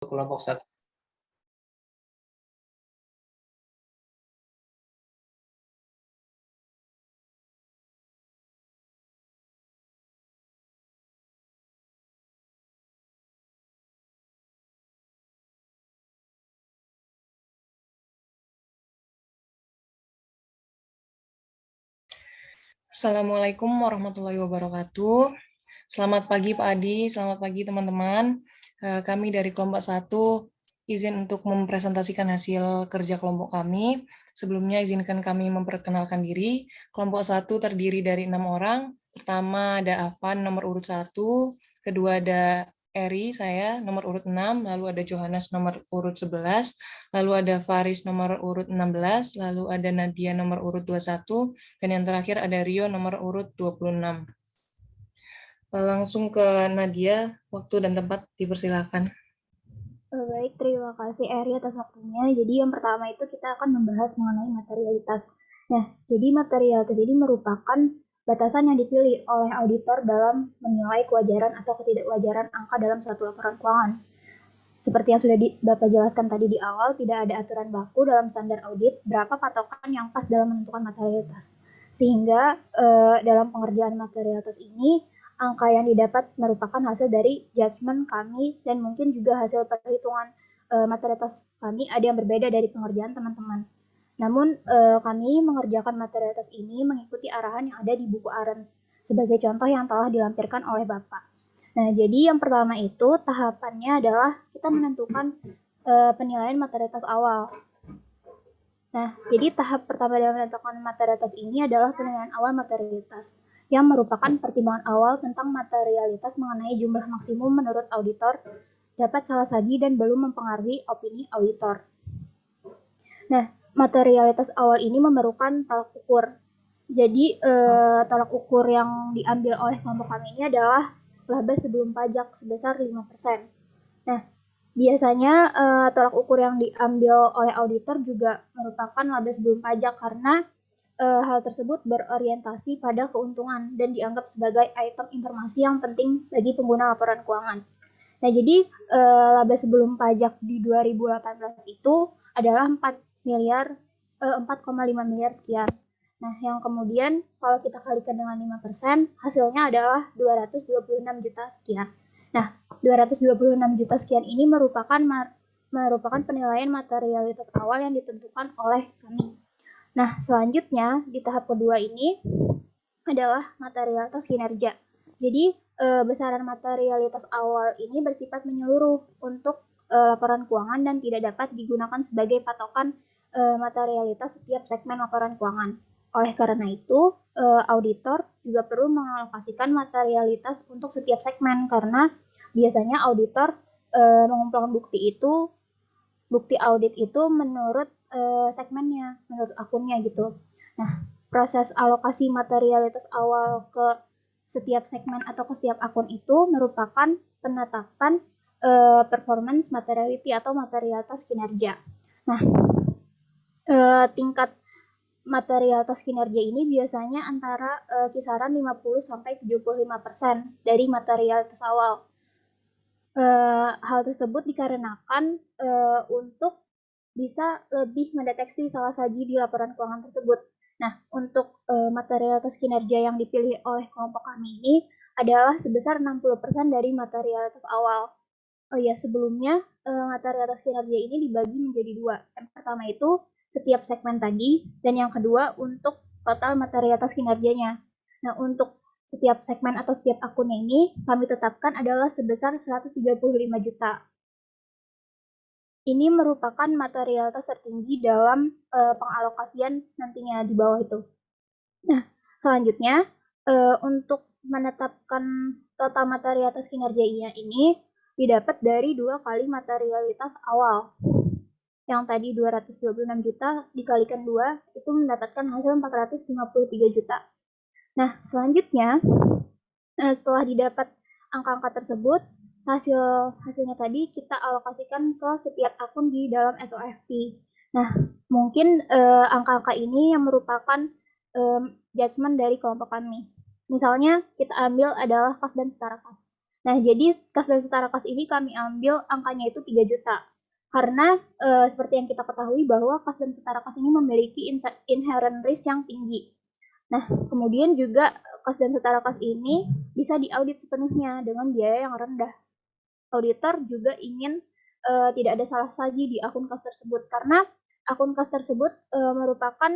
kelompok satu. Assalamualaikum warahmatullahi wabarakatuh. Selamat pagi Pak Adi, selamat pagi teman-teman. Kami dari kelompok 1 izin untuk mempresentasikan hasil kerja kelompok kami. Sebelumnya izinkan kami memperkenalkan diri. Kelompok 1 terdiri dari 6 orang. Pertama ada Afan nomor urut 1, kedua ada Eri, saya nomor urut 6, lalu ada Johannes nomor urut 11, lalu ada Faris nomor urut 16, lalu ada Nadia nomor urut 21, dan yang terakhir ada Rio nomor urut 26. Langsung ke Nadia, waktu dan tempat dipersilakan. Baik, terima kasih Eri atas waktunya. Jadi yang pertama itu kita akan membahas mengenai materialitas. Nah, jadi materialitas ini merupakan batasan yang dipilih oleh auditor dalam menilai kewajaran atau ketidakwajaran angka dalam suatu laporan keuangan. Seperti yang sudah Bapak jelaskan tadi di awal, tidak ada aturan baku dalam standar audit berapa patokan yang pas dalam menentukan materialitas. Sehingga dalam pengerjaan materialitas ini, angka yang didapat merupakan hasil dari judgement kami dan mungkin juga hasil perhitungan materialitas kami ada yang berbeda dari pengerjaan teman-teman. Namun kami mengerjakan materialitas ini mengikuti arahan yang ada di buku ARENS sebagai contoh yang telah dilampirkan oleh Bapak. Nah, jadi yang pertama itu tahapannya adalah kita menentukan penilaian materialitas awal. Nah, jadi tahap pertama dalam menentukan materialitas ini adalah penilaian awal materialitas yang merupakan pertimbangan awal tentang materialitas mengenai jumlah maksimum menurut auditor dapat salah saji dan belum mempengaruhi opini auditor. Nah, materialitas awal ini memerlukan tolak ukur. Jadi tolak ukur yang diambil oleh kelompok kami ini adalah laba sebelum pajak sebesar 5%. Nah, biasanya tolak ukur yang diambil oleh auditor juga merupakan laba sebelum pajak karena hal tersebut berorientasi pada keuntungan dan dianggap sebagai item informasi yang penting bagi pengguna laporan keuangan. Nah, jadi laba sebelum pajak di 2018 itu adalah 4,5 miliar sekian. Nah, yang kemudian kalau kita kalikan dengan 5%, hasilnya adalah 226 juta sekian. Nah, 226 juta sekian ini merupakan penilaian materialitas awal yang ditentukan oleh kami. Nah, selanjutnya di tahap kedua ini adalah materialitas kinerja. Jadi, besaran materialitas awal ini bersifat menyeluruh untuk laporan keuangan dan tidak dapat digunakan sebagai patokan materialitas setiap segmen laporan keuangan. Oleh karena itu, auditor juga perlu mengalokasikan materialitas untuk setiap segmen karena biasanya auditor mengumpulkan bukti audit itu menurut segmennya, menurut akunnya gitu. Nah, proses alokasi materialitas awal ke setiap segmen atau ke setiap akun itu merupakan penetapan performance materiality atau materialitas kinerja. Nah, tingkat materialitas kinerja ini biasanya antara kisaran 50-75% dari materialitas awal. Hal tersebut dikarenakan untuk bisa lebih mendeteksi salah saji di laporan keuangan tersebut. Nah, untuk materialitas kinerja yang dipilih oleh kelompok kami ini adalah sebesar 60% dari materialitas awal. Oh ya, sebelumnya materialitas kinerja ini dibagi menjadi dua. Yang pertama itu setiap segmen tadi, dan yang kedua untuk total materialitas kinerjanya. Nah, untuk setiap segmen atau setiap akunnya ini kami tetapkan adalah sebesar 135 juta. Ini merupakan materialitas tertinggi dalam pengalokasian nantinya di bawah itu. Nah, selanjutnya untuk menetapkan total materialitas kinerja ini didapat dari 2 kali materialitas awal. Yang tadi 226 juta dikalikan 2 itu mendapatkan hasil 453 juta. Nah, selanjutnya setelah didapat angka-angka tersebut, hasilnya tadi kita alokasikan ke setiap akun di dalam SOFP. Nah, mungkin angka-angka ini yang merupakan judgement dari kelompok kami. Misalnya kita ambil adalah kas dan setara kas. Nah, jadi kas dan setara kas ini kami ambil angkanya itu 3 juta. Karena seperti yang kita ketahui bahwa kas dan setara kas ini memiliki inherent risk yang tinggi. Nah, kemudian juga kas dan setara kas ini bisa diaudit sepenuhnya dengan biaya yang rendah. Auditor juga ingin tidak ada salah saji di akun kas tersebut karena akun kas tersebut merupakan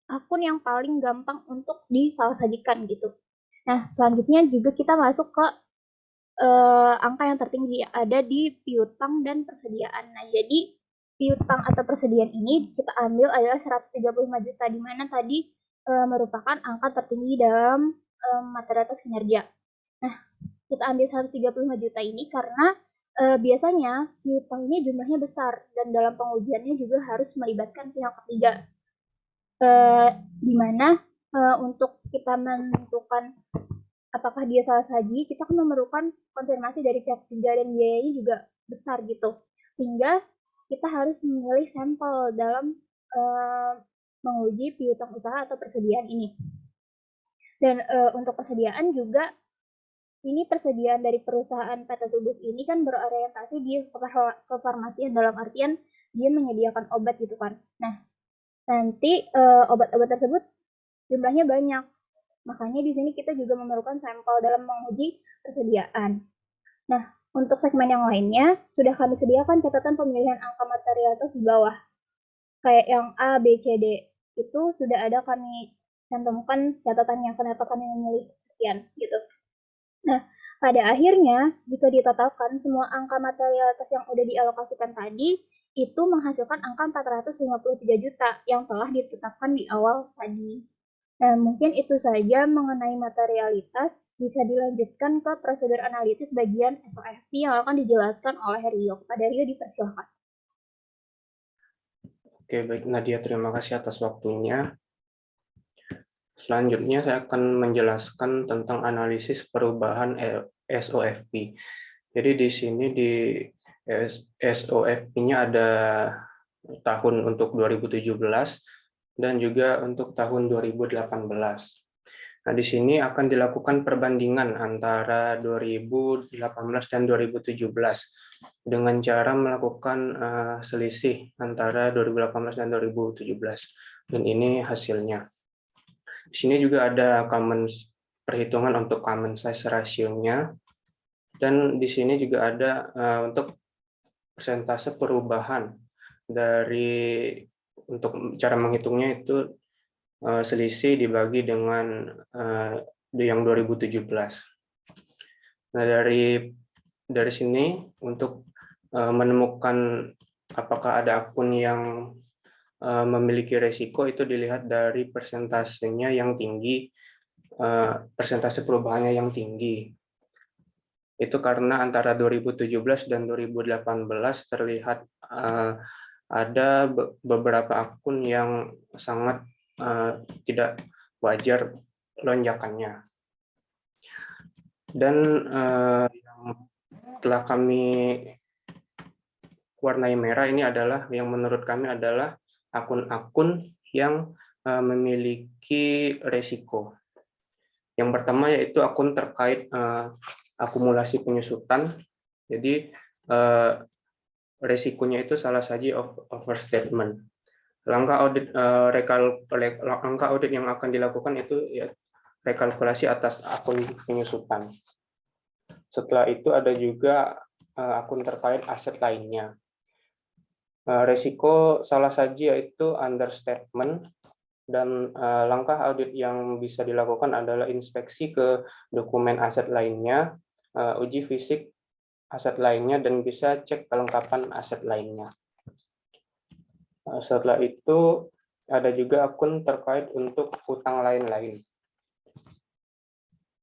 akun yang paling gampang untuk disalah sajikan gitu. Nah, selanjutnya juga kita masuk ke angka yang tertinggi yang ada di piutang dan persediaan. Nah, jadi piutang atau persediaan ini kita ambil adalah 135 juta, di mana tadi merupakan angka tertinggi dalam materialitas kinerja. Nah, kita ambil 135 juta ini karena biasanya piutang ini jumlahnya besar dan dalam pengujiannya juga harus melibatkan pihak ketiga. Di mana untuk kita menentukan apakah dia salah saji, kita kan memerlukan konfirmasi dari pihak ketiga dan biayanya juga besar gitu. Sehingga kita harus memilih sampel dalam menguji piutang usaha atau persediaan ini. Dan untuk persediaan juga, ini persediaan dari perusahaan PT Tubus ini kan berorientasi di kefarmasian dalam artian dia menyediakan obat gitu kan. Nah, nanti obat-obat tersebut jumlahnya banyak. Makanya di sini kita juga memerlukan sampel dalam menguji persediaan. Nah, untuk segmen yang lainnya, sudah kami sediakan catatan pemilihan angka materialitas di bawah. Kayak yang A, B, C, D, itu sudah ada kami cantumkan catatannya kenapa kami memilih sekian gitu. Nah, pada akhirnya, jika ditotalkan semua angka materialitas yang sudah dialokasikan tadi, itu menghasilkan angka 453 juta yang telah ditetapkan di awal tadi. Nah, mungkin itu saja mengenai materialitas. Bisa dilanjutkan ke prosedur analitis bagian SOFP yang akan dijelaskan oleh Rio. Pada Rio dipersilakan. Oke, baik Nadia, terima kasih atas waktunya. Selanjutnya saya akan menjelaskan tentang analisis perubahan SOFP. Jadi di sini di SOFP-nya ada tahun untuk 2017 dan juga untuk tahun 2018. Nah, di sini akan dilakukan perbandingan antara 2018 dan 2017 dengan cara melakukan selisih antara 2018 dan 2017. Dan ini hasilnya. Di sini juga ada perhitungan untuk common size ratio-nya. Dan di sini juga ada untuk persentase perubahan dari untuk cara menghitungnya itu selisih dibagi dengan yang 2017. Nah, dari sini untuk menemukan apakah ada akun yang memiliki resiko itu dilihat dari persentasenya yang tinggi, persentase perubahannya yang tinggi. Itu karena antara 2017 dan 2018 terlihat ada beberapa akun yang sangat tidak wajar lonjakannya. Dan yang telah kami warnai merah ini adalah yang menurut kami adalah akun-akun yang memiliki resiko. Yang pertama yaitu akun terkait akumulasi penyusutan. Jadi resikonya itu salah saji overstatement. Langkah audit yang akan dilakukan itu ya rekalkulasi atas akun penyusutan. Setelah itu ada juga akun terkait aset lainnya. Resiko salah saji yaitu understatement, dan langkah audit yang bisa dilakukan adalah inspeksi ke dokumen aset lainnya, uji fisik aset lainnya, dan bisa cek kelengkapan aset lainnya. Setelah itu ada juga akun terkait untuk utang lain-lain.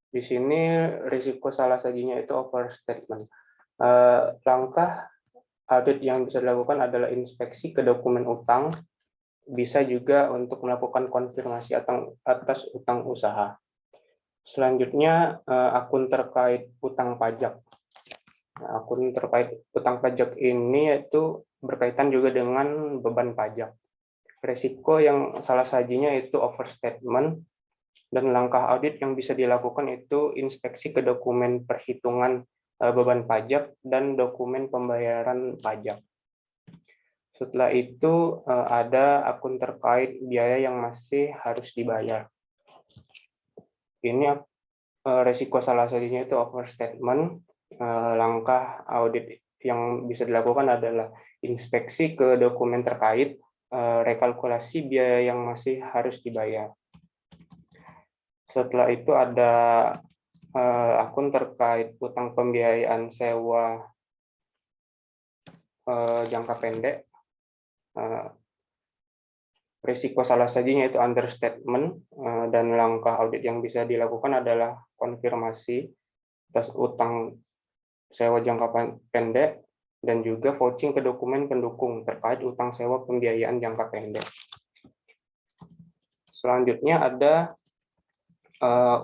Di sini risiko salah sajinya itu overstatement. Langkah audit yang bisa dilakukan adalah inspeksi ke dokumen utang, bisa juga untuk melakukan konfirmasi atas utang usaha. Selanjutnya akun terkait utang pajak. Akun terkait utang pajak ini yaitu berkaitan juga dengan beban pajak. Risiko yang salah sajinya itu overstatement, Dan langkah audit yang bisa dilakukan itu inspeksi ke dokumen perhitungan beban pajak dan dokumen pembayaran pajak. Setelah itu ada akun terkait biaya yang masih harus dibayar. Ini resiko salah satunya itu overstatement. Langkah audit yang bisa dilakukan adalah inspeksi ke dokumen terkait, rekalkulasi biaya yang masih harus dibayar. Setelah itu ada akun terkait utang pembiayaan sewa jangka pendek. Risiko salah sajinya itu understatement, dan langkah audit yang bisa dilakukan adalah konfirmasi atas utang sewa jangka pendek dan juga vouching ke dokumen pendukung terkait utang sewa pembiayaan jangka pendek. Selanjutnya ada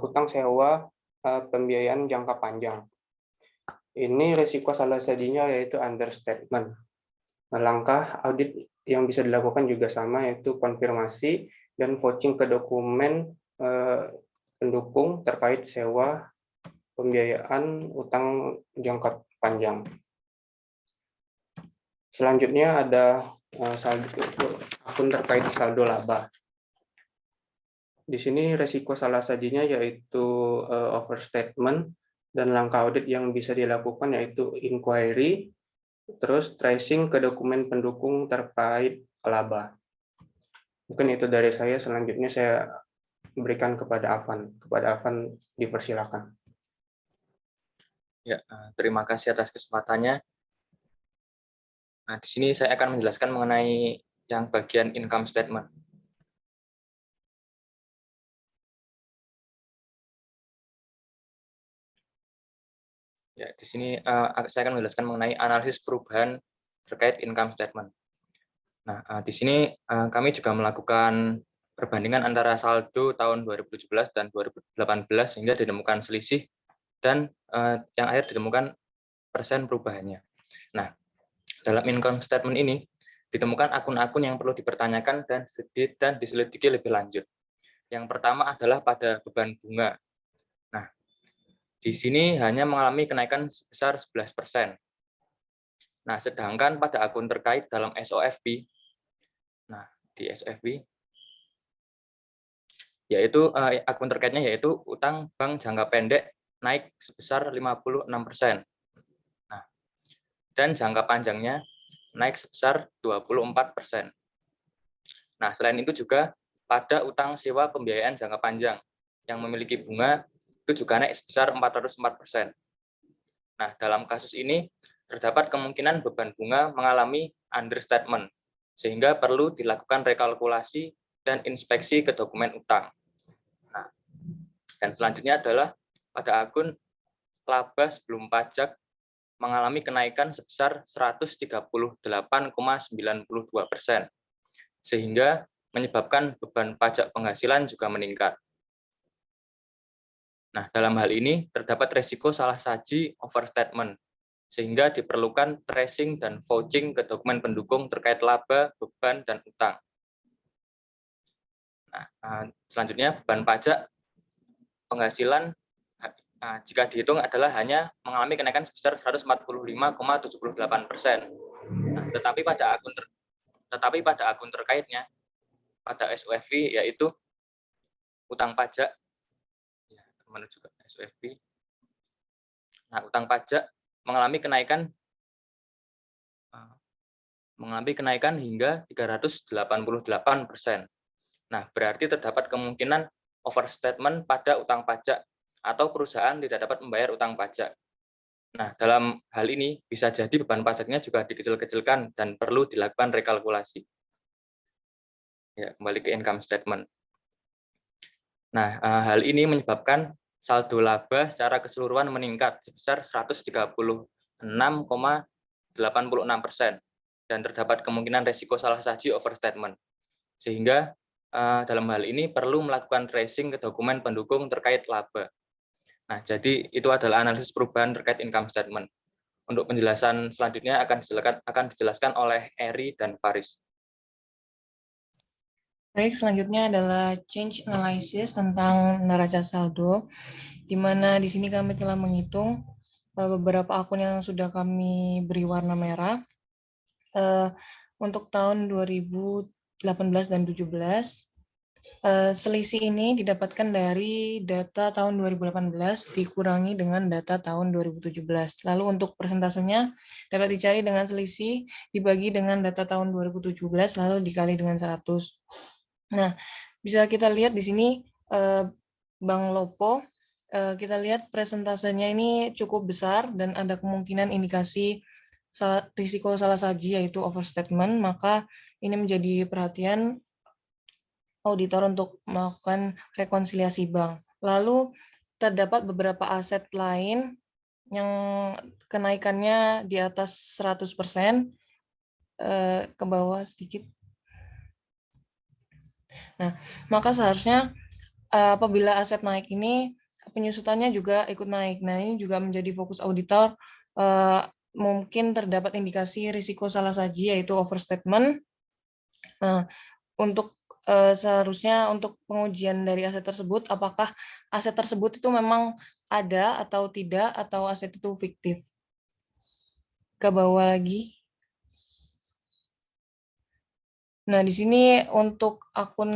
utang sewa pembiayaan jangka panjang. Ini risiko salah sajinya yaitu understatement. Langkah audit yang bisa dilakukan juga sama, yaitu konfirmasi dan vouching ke dokumen pendukung terkait sewa pembiayaan utang jangka panjang. Selanjutnya ada akun terkait saldo laba. Di sini risiko salah sajinya yaitu overstatement, dan langkah audit yang bisa dilakukan yaitu inquiry, terus tracing ke dokumen pendukung terkait laba. Mungkin itu dari saya. Selanjutnya saya berikan kepada Afan. Kepada Afan dipersilakan. Ya, terima kasih atas kesempatannya. Nah, di sini saya akan menjelaskan mengenai yang bagian income statement. Ya, di sini saya akan menjelaskan mengenai analisis perubahan terkait income statement. Nah, di sini kami juga melakukan perbandingan antara saldo tahun 2017 dan 2018 sehingga ditemukan selisih dan yang akhir ditemukan persen perubahannya. Nah, dalam income statement ini ditemukan akun-akun yang perlu dipertanyakan dan diselidiki lebih lanjut. Yang pertama adalah pada beban bunga. Nah, di sini hanya mengalami kenaikan sebesar 11%. Nah, sedangkan pada akun terkait dalam SOFP, nah di SOFP, yaitu akun terkaitnya yaitu utang bank jangka pendek naik sebesar 56%. Nah, dan jangka panjangnya naik sebesar 24%. Nah, selain itu juga pada utang sewa pembiayaan jangka panjang yang memiliki bunga itu juga naik sebesar 404%. Nah, dalam kasus ini terdapat kemungkinan beban bunga mengalami understatement, sehingga perlu dilakukan rekalkulasi dan inspeksi ke dokumen utang. Nah, dan selanjutnya adalah pada akun laba sebelum pajak mengalami kenaikan sebesar 138,92%, sehingga menyebabkan beban pajak penghasilan juga meningkat. Nah, dalam hal ini terdapat risiko salah saji overstatement, sehingga diperlukan tracing dan vouching ke dokumen pendukung terkait laba, beban, dan utang. Nah, selanjutnya beban pajak penghasilan jika dihitung adalah hanya mengalami kenaikan sebesar 145,78%. Nah, tetapi pada akun terkaitnya pada SOFP yaitu utang pajak, ya, menuju ke SOFP. Nah, utang pajak mengalami kenaikan hingga 388%. Nah, berarti terdapat kemungkinan overstatement pada utang pajak atau perusahaan tidak dapat membayar utang pajak. Nah, dalam hal ini bisa jadi beban pajaknya juga dikecil-kecilkan dan perlu dilakukan rekalkulasi. Ya, kembali ke income statement. Nah, hal ini menyebabkan saldo laba secara keseluruhan meningkat sebesar 136,86% dan terdapat kemungkinan risiko salah saji overstatement. Sehingga dalam hal ini perlu melakukan tracing ke dokumen pendukung terkait laba. Nah, jadi itu adalah analisis perubahan terkait income statement. Untuk penjelasan selanjutnya akan dijelaskan oleh Eri dan Faris. Baik, selanjutnya adalah change analysis tentang neraca saldo, di mana di sini kami telah menghitung beberapa akun yang sudah kami beri warna merah. Untuk tahun 2018 dan 2017, selisih ini didapatkan dari data tahun 2018 dikurangi dengan data tahun 2017. Lalu untuk persentasenya dapat dicari dengan selisih dibagi dengan data tahun 2017 lalu dikali dengan 100. Nah, bisa kita lihat di sini Bank Lopo, kita lihat presentasenya ini cukup besar dan ada kemungkinan indikasi risiko salah saji yaitu overstatement, maka ini menjadi perhatian auditor untuk melakukan rekonsiliasi bank. Lalu terdapat beberapa aset lain yang kenaikannya di atas 100%, ke bawah sedikit. Nah, maka seharusnya apabila aset naik ini, penyusutannya juga ikut naik. Nah, ini juga menjadi fokus auditor. Mungkin terdapat indikasi risiko salah saji, yaitu overstatement. Untuk seharusnya untuk pengujian dari aset tersebut, apakah aset tersebut itu memang ada atau tidak, atau aset itu fiktif. Ke bawah lagi. Nah, di sini untuk akun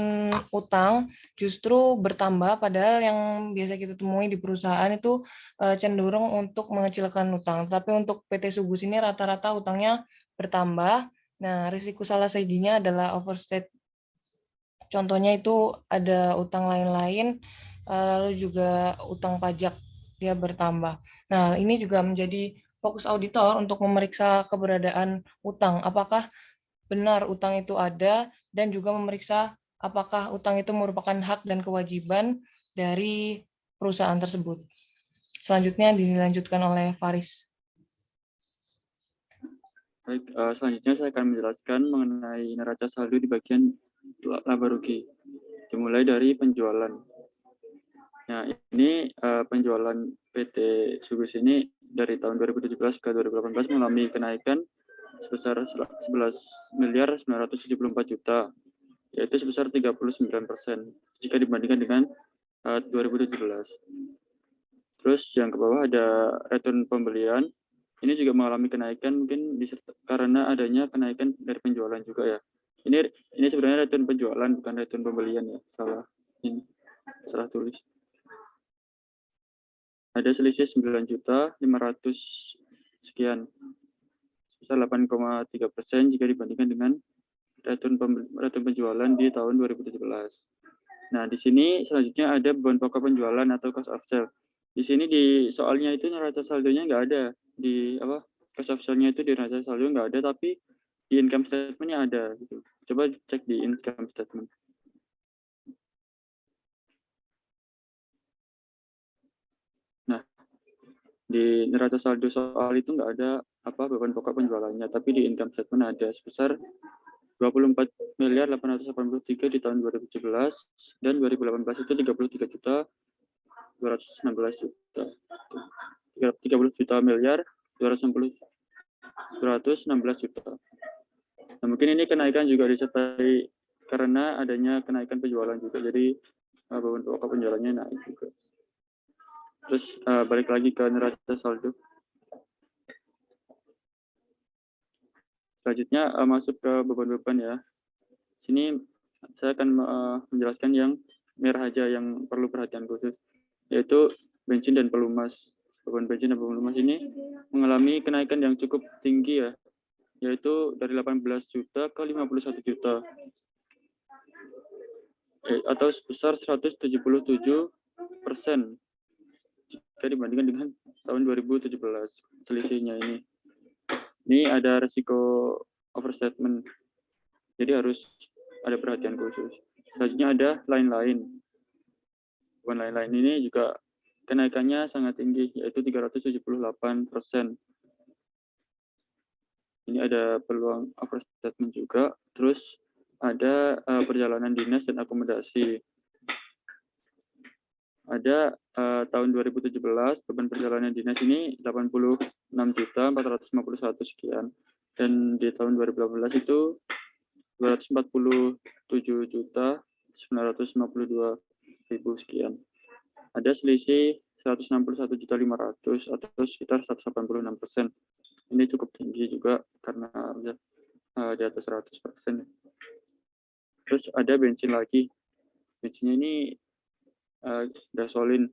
utang justru bertambah, padahal yang biasa kita temui di perusahaan itu cenderung untuk mengecilkan utang. Tapi untuk PT Sugus ini rata-rata utangnya bertambah. Nah, risiko salah sajinya adalah overstate. Contohnya itu ada utang lain-lain, lalu juga utang pajak dia bertambah. Nah, ini juga menjadi fokus auditor untuk memeriksa keberadaan utang. Apakah benar utang itu ada, dan juga memeriksa apakah utang itu merupakan hak dan kewajiban dari perusahaan tersebut. Selanjutnya dilanjutkan oleh Faris. Baik, selanjutnya saya akan menjelaskan mengenai neraca saldo di bagian laba rugi. Dimulai dari penjualan. Nah, ini penjualan PT Sugus ini dari tahun 2017 ke 2018 mengalami kenaikan sebesar 11.974 juta, yaitu sebesar 39% jika dibandingkan dengan 2017. Terus yang ke bawah ada return pembelian. Ini juga mengalami kenaikan mungkin karena adanya kenaikan dari penjualan juga ya. Ini sebenarnya return penjualan bukan return pembelian ya. Salah tulis. Ada selisih 9.500 sekian. Sebesar 8,3% jika dibandingkan dengan return penjualan di tahun 2017. Nah, di sini selanjutnya ada beban pokok penjualan atau cost of sale. Di sini di soalnya itu neraca saldonya nggak ada. Di cost of sale-nya itu di neraca saldo nggak ada, tapi di income statement-nya ada gitu. Coba cek di income statement. Nah, di neraca saldo soal itu nggak ada beban pokok penjualannya, tapi di income statement ada sebesar 24.883 di tahun 2017 dan 2018 itu 33.216 juta. 30 juta miliar 216 juta. Nah, mungkin ini kenaikan juga disertai karena adanya kenaikan penjualan juga, jadi beban pokok penjualannya naik juga. Terus balik lagi ke neraca saldo. Selanjutnya masuk ke beban-beban ya. Sini saya akan menjelaskan yang merah aja yang perlu perhatian khusus, yaitu bensin dan pelumas. Beban bensin dan pelumas ini mengalami kenaikan yang cukup tinggi ya, yaitu dari 18 juta ke 51 juta. Atau sebesar 177% jika dibandingkan dengan tahun 2017 selisihnya ini. Ini ada resiko overstatement, jadi harus ada perhatian khusus. Selanjutnya ada lain-lain. Beban lain-lain ini juga kenaikannya sangat tinggi, yaitu 378%. Ini ada peluang overstatement juga. Terus ada perjalanan dinas dan akomodasi. Ada tahun 2017 beban perjalanan dinas ini 86.451 sekian, dan di tahun 2018 itu 247.952.000 sekian. Ada selisih 161.500.000 atau sekitar 186%. Ini cukup tinggi juga karena di atas 100%. Terus ada bensin lagi. Bensinnya ini gasolin.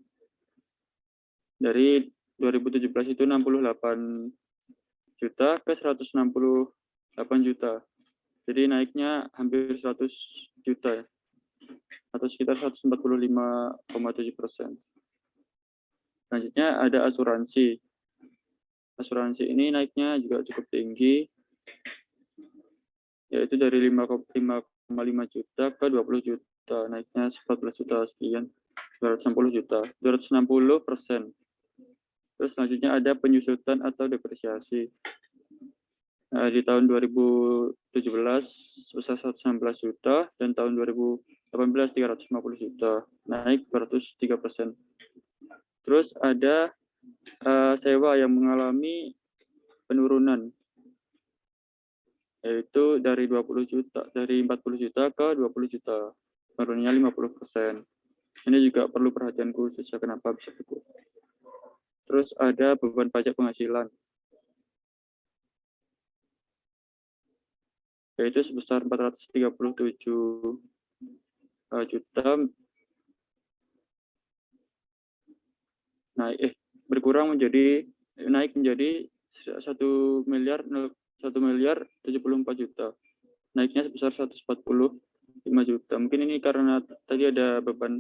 Dari 2017 itu 68 juta ke 168 juta. Jadi naiknya hampir 100 juta ya, atau sekitar 145,7%. Selanjutnya ada asuransi. Asuransi ini naiknya juga cukup tinggi, yaitu dari 5,5 juta ke 20 juta, naiknya 14 juta sekian, 260 juta, 260%. Terus selanjutnya ada penyusutan atau depresiasi. Di tahun 2017 sebesar 119 juta dan tahun 2018 350 juta, naik 203%. Terus ada sewa yang mengalami penurunan, yaitu dari 40 juta ke 20 juta, penurunannya 50%. Ini juga perlu perhatian khusus ya, kenapa bisa begitu. Terus ada beban pajak penghasilan, yaitu sebesar 437 juta, naik menjadi 1 miliar 74 juta, naiknya sebesar 145 juta. Mungkin ini karena tadi ada beban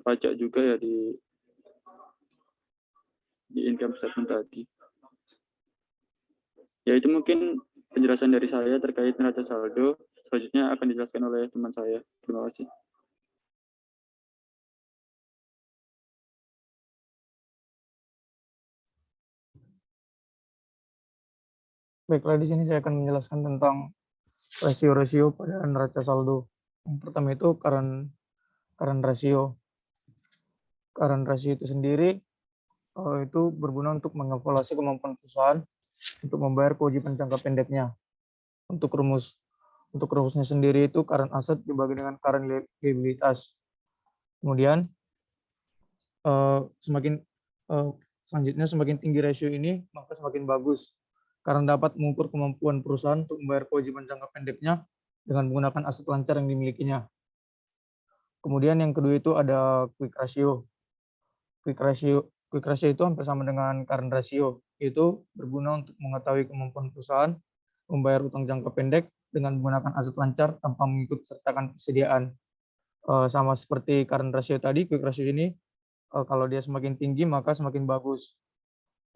pajak juga ya di income statement tadi. Ya, itu mungkin penjelasan dari saya terkait neraca saldo. Selanjutnya akan dijelaskan oleh teman saya. Terima kasih. Baiklah, di sini saya akan menjelaskan tentang rasio-rasio pada neraca saldo. Yang pertama itu current ratio. Current ratio itu sendiri itu berguna untuk mengevaluasi kemampuan perusahaan untuk membayar kewajiban jangka pendeknya. Untuk rumusnya sendiri itu current asset dibagi dengan current liabilities. Kemudian selanjutnya semakin tinggi rasio ini maka semakin bagus, karena dapat mengukur kemampuan perusahaan untuk membayar kewajiban jangka pendeknya dengan menggunakan aset lancar yang dimilikinya. Kemudian yang kedua itu ada quick ratio. Quick ratio itu hampir sama dengan current ratio, yaitu berguna untuk mengetahui kemampuan perusahaan membayar utang jangka pendek dengan menggunakan aset lancar tanpa mengikut sertakan persediaan. Sama seperti current ratio tadi, quick ratio ini kalau dia semakin tinggi maka semakin bagus.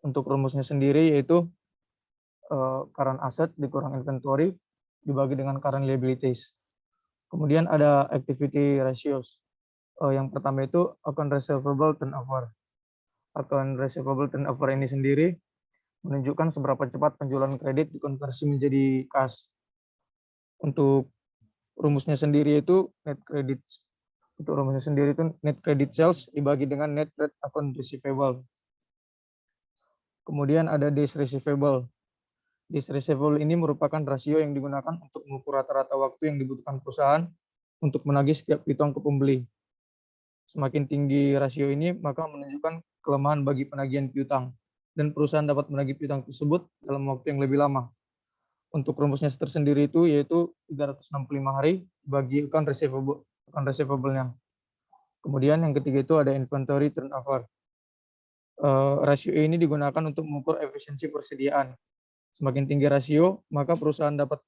Untuk rumusnya sendiri yaitu current asset dikurang inventory dibagi dengan current liabilities. Kemudian ada activity ratios. Yang pertama itu account receivable turnover. Account receivable turnover ini sendiri menunjukkan seberapa cepat penjualan kredit dikonversi menjadi kas. Untuk rumusnya sendiri itu net credit. Untuk rumusnya sendiri itu net credit sales dibagi dengan net trade account receivable. Kemudian ada days receivable. Days receivable ini merupakan rasio yang digunakan untuk mengukur rata-rata waktu yang dibutuhkan perusahaan untuk menagih setiap piutang ke pembeli. Semakin tinggi rasio ini, maka menunjukkan kelemahan bagi penagihan piutang, dan perusahaan dapat menagih piutang tersebut dalam waktu yang lebih lama. Untuk rumusnya tersendiri itu yaitu 365 hari bagi account receivable-nya. Kemudian yang ketiga itu ada inventory turnover. Rasio ini digunakan untuk mengukur efisiensi persediaan. Semakin tinggi rasio, maka perusahaan dapat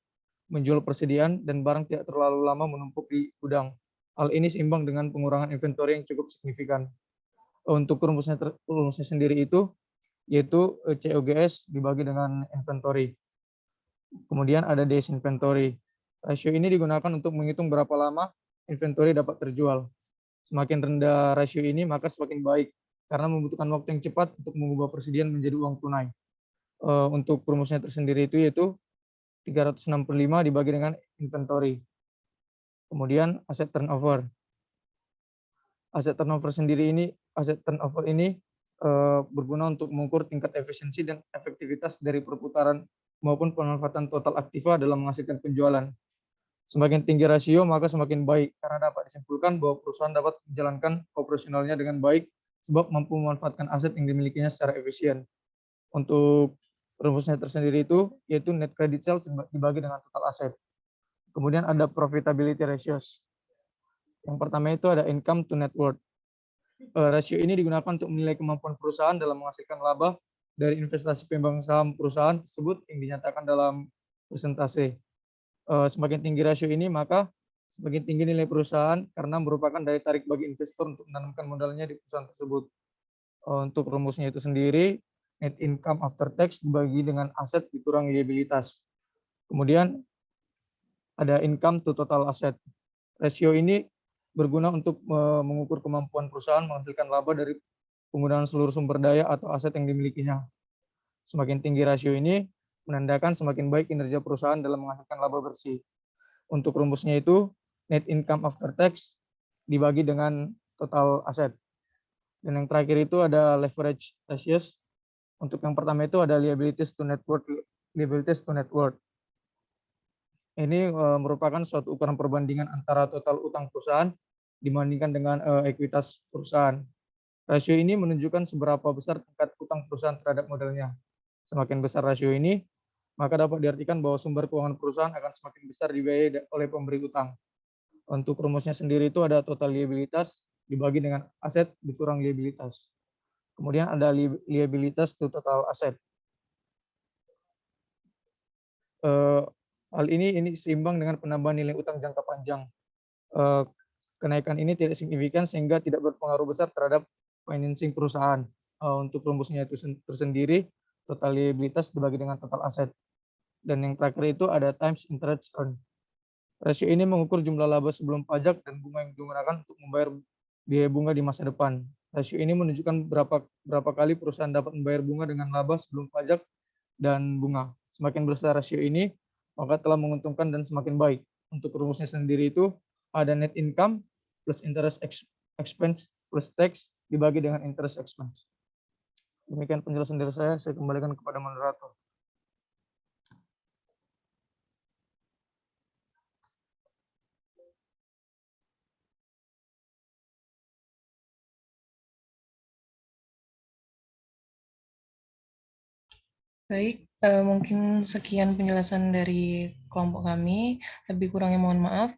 menjual persediaan dan barang tidak terlalu lama menumpuk di gudang. Hal ini seimbang dengan pengurangan inventory yang cukup signifikan. Untuk rumusnya sendiri itu yaitu COGS dibagi dengan inventory. Kemudian ada days inventory. Rasio ini digunakan untuk menghitung berapa lama inventory dapat terjual. Semakin rendah rasio ini maka semakin baik karena membutuhkan waktu yang cepat untuk mengubah persediaan menjadi uang tunai. Untuk rumusnya tersendiri itu yaitu 365 dibagi dengan inventory. Kemudian aset turnover. Aset turnover ini berguna untuk mengukur tingkat efisiensi dan efektivitas dari perputaran maupun pemanfaatan total aktiva dalam menghasilkan penjualan. Semakin tinggi rasio, maka semakin baik, karena dapat disimpulkan bahwa perusahaan dapat menjalankan operasionalnya dengan baik sebab mampu memanfaatkan aset yang dimilikinya secara efisien. Untuk rumusnya tersendiri itu, yaitu net credit sales dibagi dengan total aset. Kemudian ada profitability ratios. Yang pertama itu ada income to net worth. Rasio ini digunakan untuk menilai kemampuan perusahaan dalam menghasilkan laba dari investasi pemegang saham perusahaan tersebut yang dinyatakan dalam persentase. Semakin tinggi rasio ini, maka semakin tinggi nilai perusahaan karena merupakan daya tarik bagi investor untuk menanamkan modalnya di perusahaan tersebut. Untuk rumusnya itu sendiri, net income after tax dibagi dengan aset dikurang liabilitas. Kemudian ada income to total asset. Rasio ini berguna untuk mengukur kemampuan perusahaan menghasilkan laba dari penggunaan seluruh sumber daya atau aset yang dimilikinya. Semakin tinggi rasio ini menandakan semakin baik kinerja perusahaan dalam menghasilkan laba bersih. Untuk rumusnya itu net income after tax dibagi dengan total aset. Dan yang terakhir itu ada leverage ratios. Untuk yang pertama itu ada liabilities to net worth. Ini merupakan suatu ukuran perbandingan antara total utang perusahaan dibandingkan dengan ekuitas perusahaan. Rasio ini menunjukkan seberapa besar tingkat utang perusahaan terhadap modalnya. Semakin besar rasio ini, maka dapat diartikan bahwa sumber keuangan perusahaan akan semakin besar dibiayai oleh pemberi utang. Untuk rumusnya sendiri itu ada total liabilitas dibagi dengan aset dikurang liabilitas. Kemudian ada liabilitas to total aset. Hal ini seimbang dengan penambahan nilai utang jangka panjang. Kenaikan ini tidak signifikan sehingga tidak berpengaruh besar terhadap financing perusahaan. Untuk rumusnya itu tersendiri, total liabilitas dibagi dengan total aset. Dan yang terakhir itu ada times interest earned. Rasio ini mengukur jumlah laba sebelum pajak dan bunga yang digunakan untuk membayar biaya bunga di masa depan. Rasio ini menunjukkan berapa kali perusahaan dapat membayar bunga dengan laba sebelum pajak dan bunga. Semakin besar rasio ini, maka telah menguntungkan dan semakin baik. Untuk rumusnya sendiri itu ada net income plus interest expense plus tax dibagi dengan interest expense. Demikian penjelasan dari saya kembalikan kepada moderator. Baik, mungkin sekian penjelasan dari kelompok kami. Lebih kurangnya mohon maaf.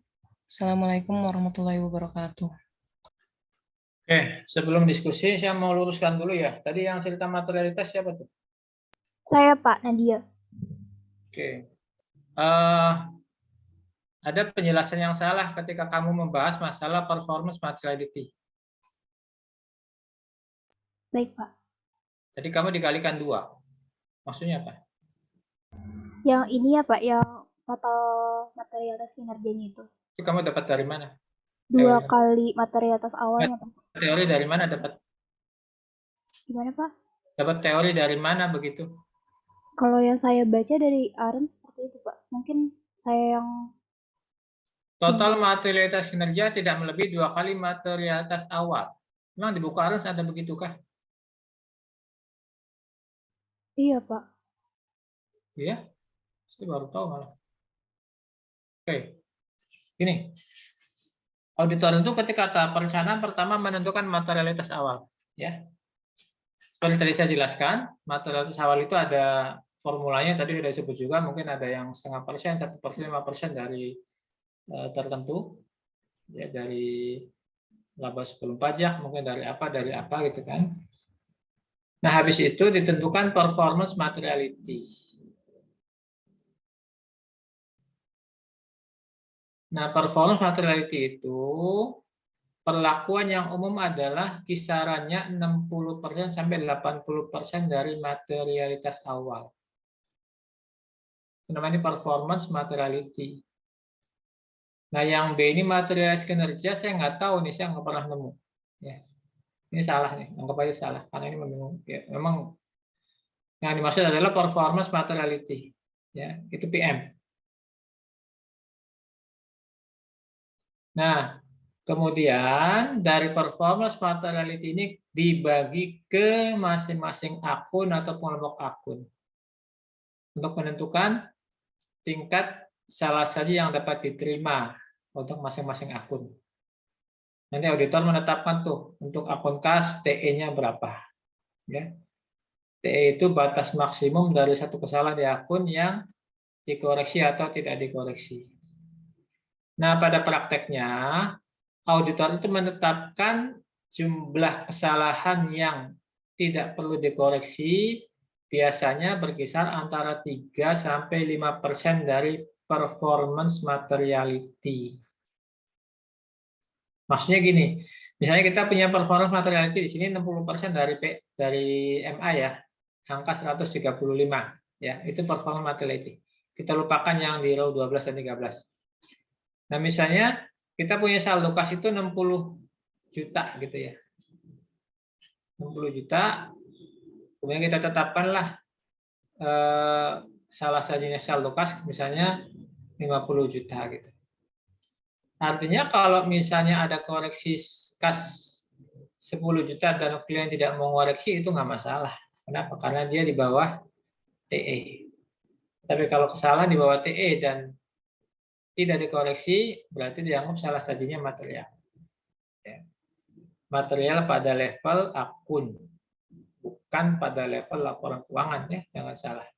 Assalamualaikum warahmatullahi wabarakatuh. Oke, sebelum diskusi saya mau luruskan dulu ya. Tadi yang cerita materialitas siapa tuh? Saya Pak Nadia. Oke. Ada penjelasan yang salah ketika kamu membahas masalah performance materiality. Baik Pak. Jadi kamu dikalikan 2. Maksudnya apa? Yang ini ya Pak, yang total materialitas kinerjanya itu. Itu kamu dapat dari mana? 2 kali materialitas awalnya Pak. Teori dari mana dapat? Gimana Pak? Dapat teori dari mana begitu? Kalau yang saya baca dari Aren seperti itu Pak. Mungkin saya yang Total materialitas kinerja tidak melebihi 2 kali materialitas awal. Memang di buku Arens ada begitukah? Iya Pak. Iya? Saya baru tahu malah. Oke. Gini. Auditor itu ketika tahap perencanaan pertama menentukan materialitas awal. Ya. Seperti tadi saya jelaskan, materialitas awal itu ada formulanya, tadi sudah disebut juga, mungkin ada yang 0,5%, 1%, 5% dari tertentu. Ya, dari laba sebelum pajak, mungkin dari apa gitu kan. Nah, habis itu ditentukan performance materiality. Nah, performance materiality itu perlakuan yang umum adalah kisarannya 60% sampai 80% dari materialitas awal. Itu namanya performance materiality. Nah, yang B ini materialitas kinerja, saya nggak tahu nih, saya nggak pernah nemu. Ya. Ini salah nih, anggap aja salah, karena ini memang yang dimaksud adalah performance materiality. Ya, itu PM. Nah, kemudian dari performance materiality ini dibagi ke masing-masing akun atau kelompok akun. untuk menentukan tingkat salah saji yang dapat diterima untuk masing-masing akun. Nanti auditor menetapkan tuh untuk akun kas TE-nya berapa. Ya. TE itu batas maksimum dari satu kesalahan di akun yang dikoreksi atau tidak dikoreksi. Nah, pada prakteknya, auditor itu menetapkan jumlah kesalahan yang tidak perlu dikoreksi biasanya berkisar antara 3-5% dari performance materiality. Maksudnya gini, misalnya kita punya performance materiality di sini 60% dari MA ya, angka 135 ya, itu performance materiality. Kita lupakan yang di row 12 dan 13. Nah, misalnya kita punya saldo kas itu 60 juta gitu ya. 60 juta, kemudian kita tetapkanlah salah sajinya saldo kas misalnya 50 juta gitu. Artinya kalau misalnya ada koreksi kas 10 juta dan klien tidak mau koreksi, itu nggak masalah. Kenapa? Karena dia di bawah TE. Tapi kalau kesalahan di bawah TE dan tidak dikoreksi, berarti dianggap salah sajinya material. Ya. Material pada level akun, bukan pada level laporan keuangan ya, jangan salah.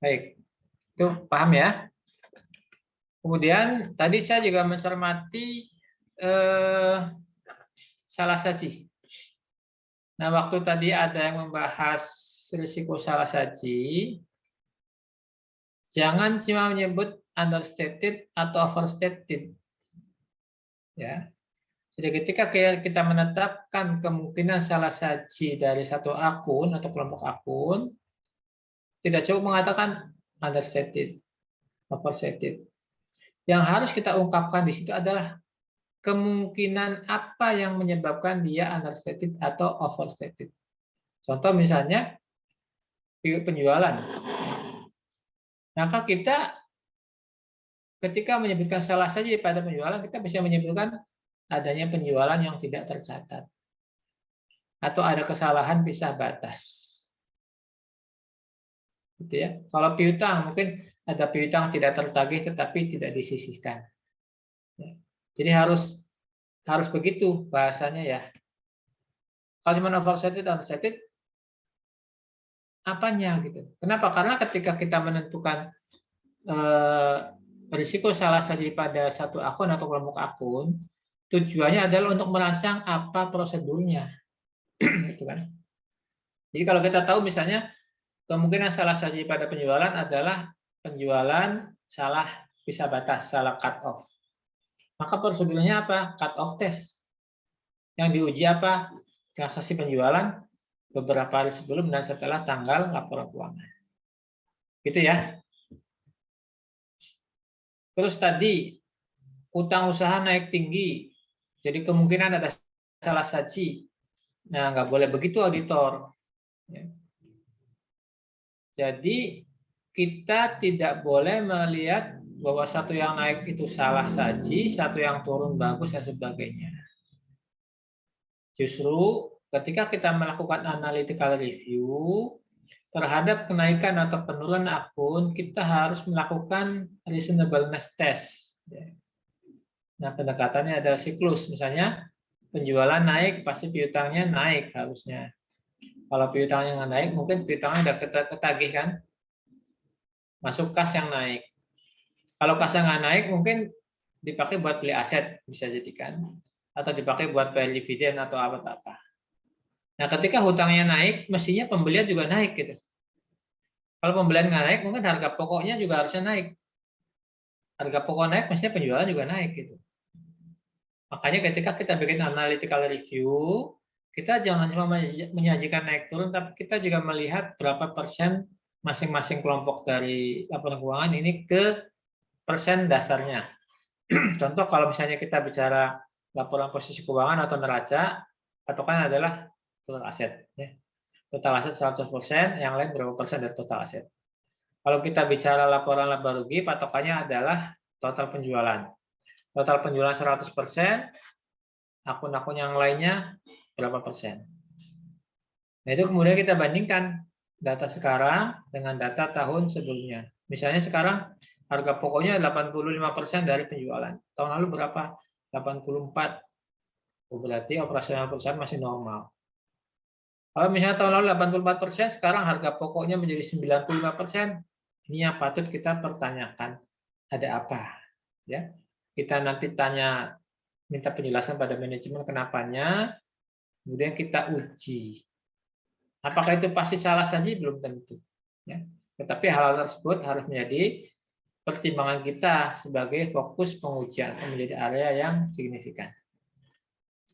Baik, itu paham ya? Kemudian tadi saya juga mencermati salah saji. Nah, waktu tadi ada yang membahas risiko salah saji, jangan cuma menyebut understated atau overstated. Ya. Jadi ketika kita menetapkan kemungkinan salah saji dari satu akun atau kelompok akun, tidak cukup mengatakan understated, overstated. Yang harus kita ungkapkan di situ adalah kemungkinan apa yang menyebabkan dia understated atau overstated. Contoh misalnya penjualan. Maka kita ketika menyebutkan salah saja pada penjualan, kita bisa menyebutkan adanya penjualan yang tidak tercatat. Atau ada kesalahan pisah batas. Gitu ya. Kalau piutang mungkin ada piutang tidak tertagih tetapi tidak disisihkan. Ya. Jadi harus begitu bahasanya ya. Kalau cuma overstated, understated, apanya gitu? Kenapa? Karena ketika kita menentukan risiko salah saji pada satu akun atau kelompok akun, tujuannya adalah untuk merancang apa prosedurnya, gitu kan? Jadi kalau kita tahu misalnya kemungkinan salah saji pada penjualan adalah penjualan salah pisah batas, salah cut off. Maka prosedurnya apa? Cut off test. Yang diuji apa? Transaksi penjualan beberapa hari sebelum dan setelah tanggal laporan keuangan. Gitu ya. Terus tadi utang usaha naik tinggi. Jadi kemungkinan ada salah saji. Nah, nggak boleh begitu auditor. Ya. Jadi kita tidak boleh melihat bahwa satu yang naik itu salah saji, satu yang turun bagus dan sebagainya. Justru ketika kita melakukan analytical review terhadap kenaikan atau penurunan akun, kita harus melakukan reasonableness test. Nah, pendekatannya adalah siklus. Misalnya penjualan naik, pasti piutangnya naik harusnya. Kalau piutangnya nggak naik, mungkin piutangnya udah ketagih kan? Masuk kas yang naik. Kalau kasnya nggak naik, mungkin dipakai buat beli aset, bisa jadikan. Atau dipakai buat bayar dividen atau apa-apa. Nah, ketika hutangnya naik, mestinya pembelian juga naik gitu. Kalau pembelian nggak naik, mungkin harga pokoknya juga harusnya naik. Harga pokok naik, mestinya penjualan juga naik gitu. Makanya ketika kita bikin analytical review, kita jangan cuma menyajikan naik turun, tapi kita juga melihat berapa persen masing-masing kelompok dari laporan keuangan ini ke persen dasarnya. Contoh kalau misalnya kita bicara laporan posisi keuangan atau neraca, patokan adalah total aset. Ya. Total aset 100%, yang lain berapa persen dari total aset. Kalau kita bicara laporan laba rugi, patokannya adalah total penjualan. Total penjualan 100%, akun-akun yang lainnya berapa persen. Nah, itu kemudian kita bandingkan data sekarang dengan data tahun sebelumnya. Misalnya sekarang harga pokoknya 85% dari penjualan. Tahun lalu berapa? 84. Berarti operasional perusahaan masih normal. Kalau misalnya tahun lalu 84%, sekarang harga pokoknya menjadi 95%. Ini yang patut kita pertanyakan. Ada apa? Ya, kita nanti minta penjelasan pada manajemen kenapanya, kemudian kita uji. Apakah itu pasti salah saja? Belum tentu. Ya. Tetapi hal tersebut harus menjadi pertimbangan kita sebagai fokus pengujian atau menjadi area yang signifikan.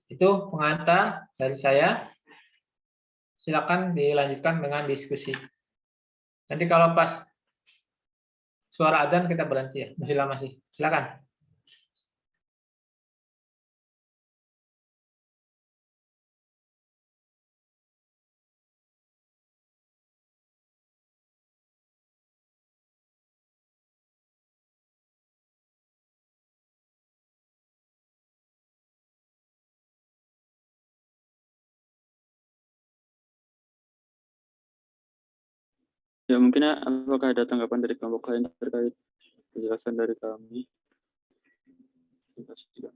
Itu pengantar dari saya. Silakan dilanjutkan dengan diskusi. Nanti kalau pas suara adzan kita berhenti ya. Masih lama sih. Silakan. Ya, mungkin apakah ada tanggapan dari kelompok lain terkait penjelasan dari kami? Terima kasih.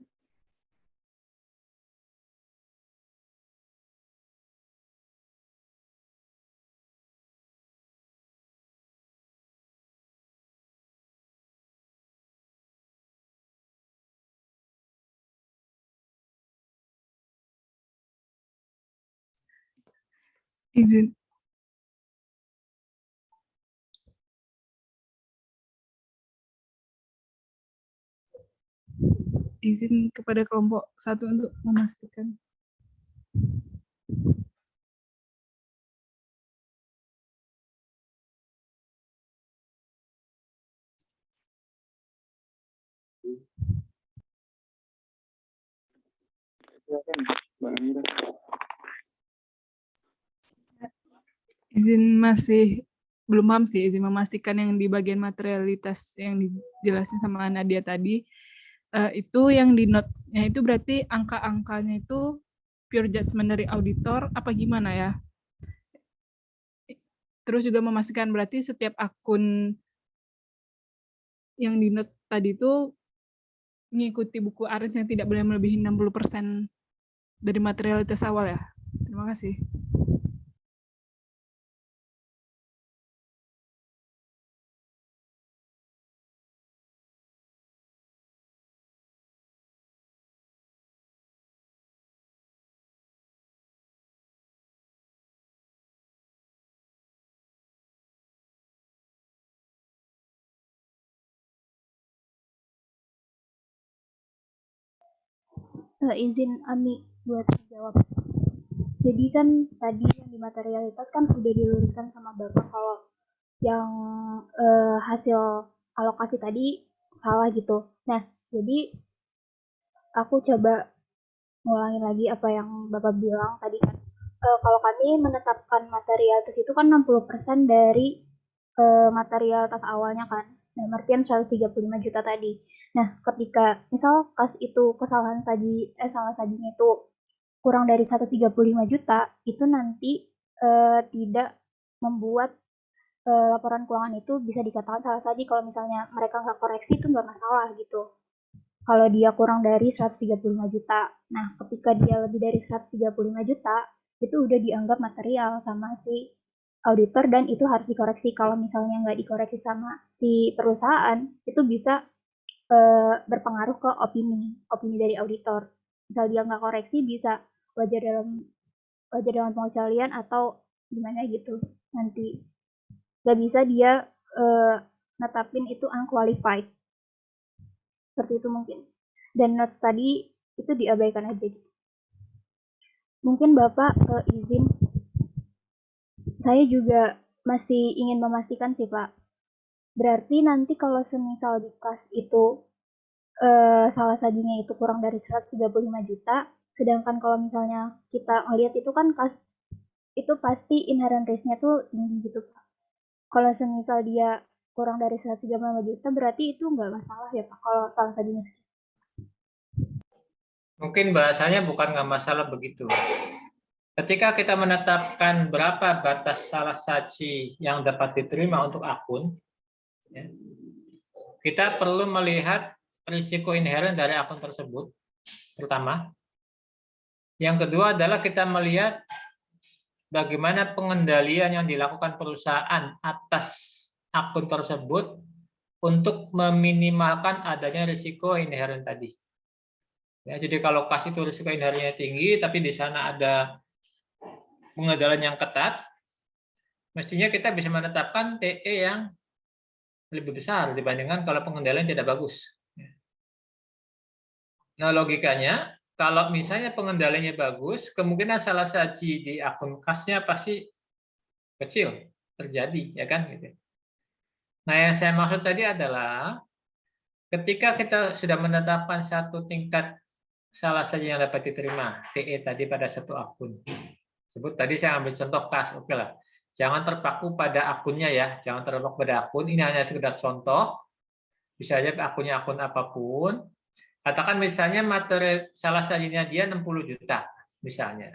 Izin kepada kelompok 1 untuk memastikan. Izin masih belum paham sih, izin memastikan yang di bagian materialitas yang dijelasin sama Nadia tadi, itu yang di notes-nya itu berarti angka-angkanya itu pure judgment dari auditor apa gimana ya? Terus juga memastikan berarti setiap akun yang di note tadi itu mengikuti buku ARENS yang tidak boleh melebihi 60% dari materialitas awal ya? Terima kasih. Izin Ami buat jawab. Jadi kan tadi yang di materialitas kan udah diluruskan sama Bapak kalau yang hasil alokasi tadi salah gitu. Nah, jadi aku coba ngulangin lagi apa yang Bapak bilang tadi kan. Kalau kami menetapkan materialitas itu kan 60% dari materialitas awalnya kan. Nah, artian 135 juta tadi. Nah, ketika misal kas itu kesalahan salah sajinya itu kurang dari 135 juta, itu nanti tidak membuat laporan keuangan itu bisa dikatakan salah saji. Kalau misalnya mereka nggak koreksi itu nggak masalah gitu. Kalau dia kurang dari 135 juta. Nah, ketika dia lebih dari 135 juta, itu udah dianggap material sama si auditor dan itu harus dikoreksi. Kalau misalnya nggak dikoreksi sama si perusahaan, itu bisa berpengaruh ke opini dari auditor. Misal dia nggak koreksi, bisa wajar dalam pengecualian atau gimana gitu. Nanti nggak bisa dia netapin itu unqualified. Seperti itu mungkin. Dan notes tadi itu diabaikan aja gitu. Mungkin Bapak izin, saya juga masih ingin memastikan sih Pak. Berarti nanti kalau semisal di kas itu salah sajinya itu kurang dari 135 juta, sedangkan kalau misalnya kita ngelihat itu kan kas itu pasti inherent risk-nya tuh tinggi gitu Pak. Kalau semisal dia kurang dari 135 juta berarti itu nggak masalah ya Pak kalau salah sajinya segitu. Mungkin bahasanya bukan nggak masalah begitu. Ketika kita menetapkan berapa batas salah saji yang dapat diterima untuk akun, ya, kita perlu melihat risiko inheren dari akun tersebut, pertama. Yang kedua adalah kita melihat bagaimana pengendalian yang dilakukan perusahaan atas akun tersebut untuk meminimalkan adanya risiko inheren tadi. Ya, jadi kalau kas itu risiko inherennya tinggi, tapi di sana ada pengendalian yang ketat, mestinya kita bisa menetapkan TE yang lebih besar dibandingkan kalau pengendalian tidak bagus. Nah, logikanya, kalau misalnya pengendaliannya bagus, kemungkinan salah saji di akun kasnya pasti kecil terjadi, ya kan? Gitu. Nah, yang saya maksud tadi adalah ketika kita sudah menetapkan satu tingkat salah saji yang dapat diterima, TE tadi pada satu akun. Sebut tadi saya ambil contoh kas, oke lah. Jangan terpaku pada akunnya ya, jangan terpaku pada akun. Ini hanya sekedar contoh. Bisa aja akunnya akun apapun. Katakan misalnya materi salah sajinya dia 60 juta misalnya.